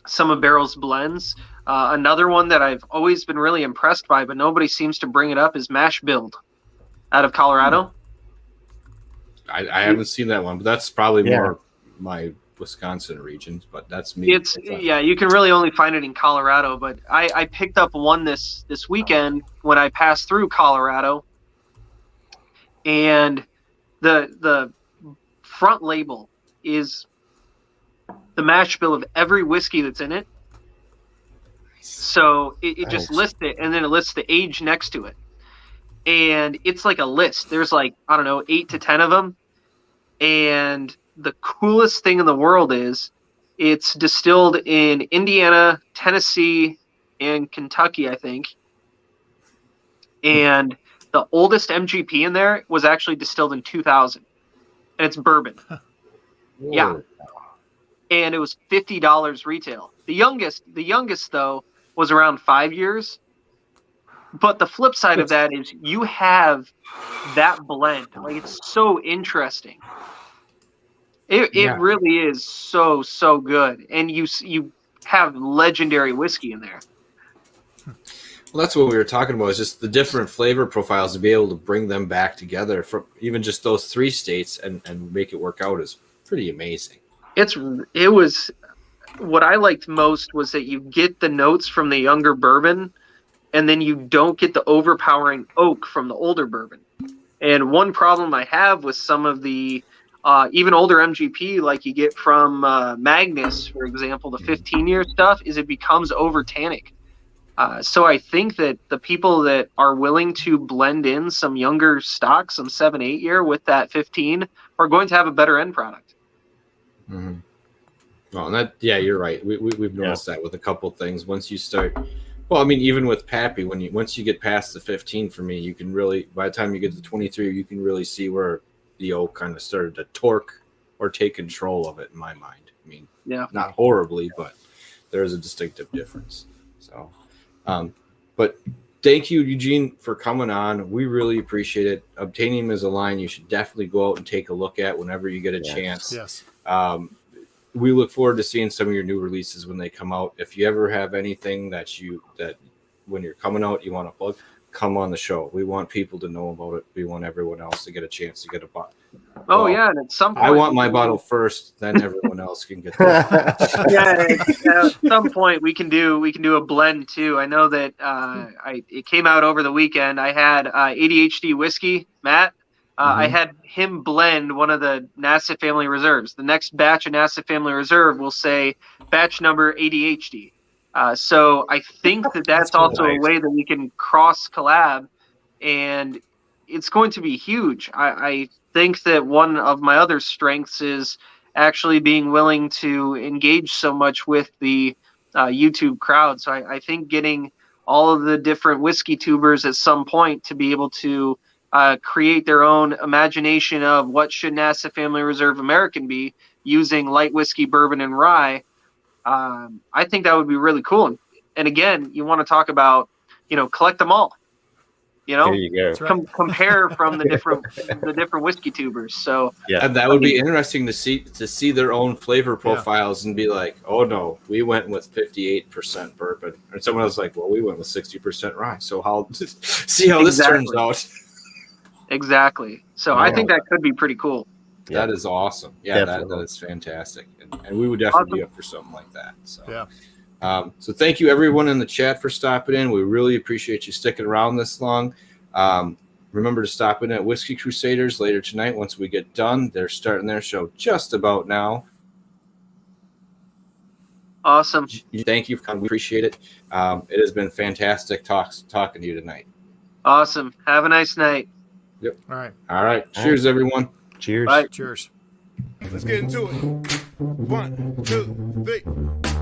Speaker 3: some of Barrel's blends. Another one that I've always been really impressed by, but nobody seems to bring it up, is Mash Build out of Colorado.
Speaker 2: I haven't seen that one, but that's probably more my Wisconsin regions, but that's me.
Speaker 3: You can really only find it in Colorado, but I picked up one this weekend when I passed through Colorado, and the front label is the mash bill of every whiskey that's in it. So it just lists it, and then it lists the age next to it. And it's like a list. There's like, I don't know, 8 to 10 of them. And the coolest thing in the world is it's distilled in Indiana, Tennessee, and Kentucky, I think. And the oldest MGP in there was actually distilled in 2000. And it's bourbon. Yeah. And it was $50 retail. The youngest though was around 5 years. But the flip side of that is you have that blend. Like, it's so interesting. It really is so good, and you have legendary whiskey in there.
Speaker 2: Well, that's what we were talking about, is just the different flavor profiles, to be able to bring them back together from even just those 3 states and make it work out is pretty amazing.
Speaker 3: It was what I liked most was that you get the notes from the younger bourbon, and then you don't get the overpowering oak from the older bourbon. And one problem I have with some of the even older MGP, like you get from Magnus, for example, the 15-year stuff, is it becomes over tannic. So I think that the people that are willing to blend in some younger stock, some 7-8 year with that 15, are going to have a better end product.
Speaker 2: Mm-hmm. Well, and you're right. We've noticed that with a couple of things. Once you start, well, I mean, even with Pappy, once you get past the 15, for me, you can really, by the time you get to 23, you can really see where the oak kind of started to torque or take control of it, in my mind. I mean, not horribly, but there's a distinctive difference. So, but thank you, Eugene, for coming on. We really appreciate it. Obtainium is a line you should definitely go out and take a look at whenever you get a chance.
Speaker 5: Yes.
Speaker 2: We look forward to seeing some of your new releases when they come out. If you ever have anything that when you're coming out, you want to plug, come on the show. We want people to know about it. We want everyone else to get a chance to get a bottle.
Speaker 3: And at some point,
Speaker 2: I want my bottle first, then everyone else can get that.
Speaker 3: At some point we can do a blend too. I know that it came out over the weekend. I had ADHD whiskey, Matt. I had him blend one of the Nasiff family reserves. The next batch of Nasiff family reserve will say batch number ADHD. So I think that's also a way that we can cross collab, and it's going to be huge. I think that one of my other strengths is actually being willing to engage so much with the YouTube crowd. So I think getting all of the different whiskey tubers at some point to be able to create their own imagination of what should Nasiff Family Reserve American be using light whiskey, bourbon, and rye. I think that would be really cool. And again, you want to talk about, collect them all. You know,
Speaker 4: There you go.
Speaker 5: That's right.
Speaker 3: compare from the different whiskey tubers. So
Speaker 4: Yeah.
Speaker 2: And that would be interesting to see their own flavor profiles and be like, oh no, we went with 58% bourbon, and someone else like, well, we went with 60% rye. So how see how this turns out?
Speaker 3: Exactly. So I think that could be pretty cool.
Speaker 2: That is awesome. Yeah, that is fantastic, and we would definitely be up for something like that. So
Speaker 5: Yeah.
Speaker 2: So thank you everyone in the chat for stopping in. We really appreciate you sticking around this long. Remember to stop in at Whiskey Crusaders later tonight once we get done. They're starting their show just about now.
Speaker 3: Awesome.
Speaker 2: Thank you. We appreciate it. It has been fantastic talking to you tonight.
Speaker 3: Awesome. Have a nice night.
Speaker 2: Yep.
Speaker 5: All
Speaker 2: right. Cheers, everyone.
Speaker 4: Cheers.
Speaker 3: Bye.
Speaker 5: Cheers.
Speaker 1: Let's get into it. 1, 2, 3.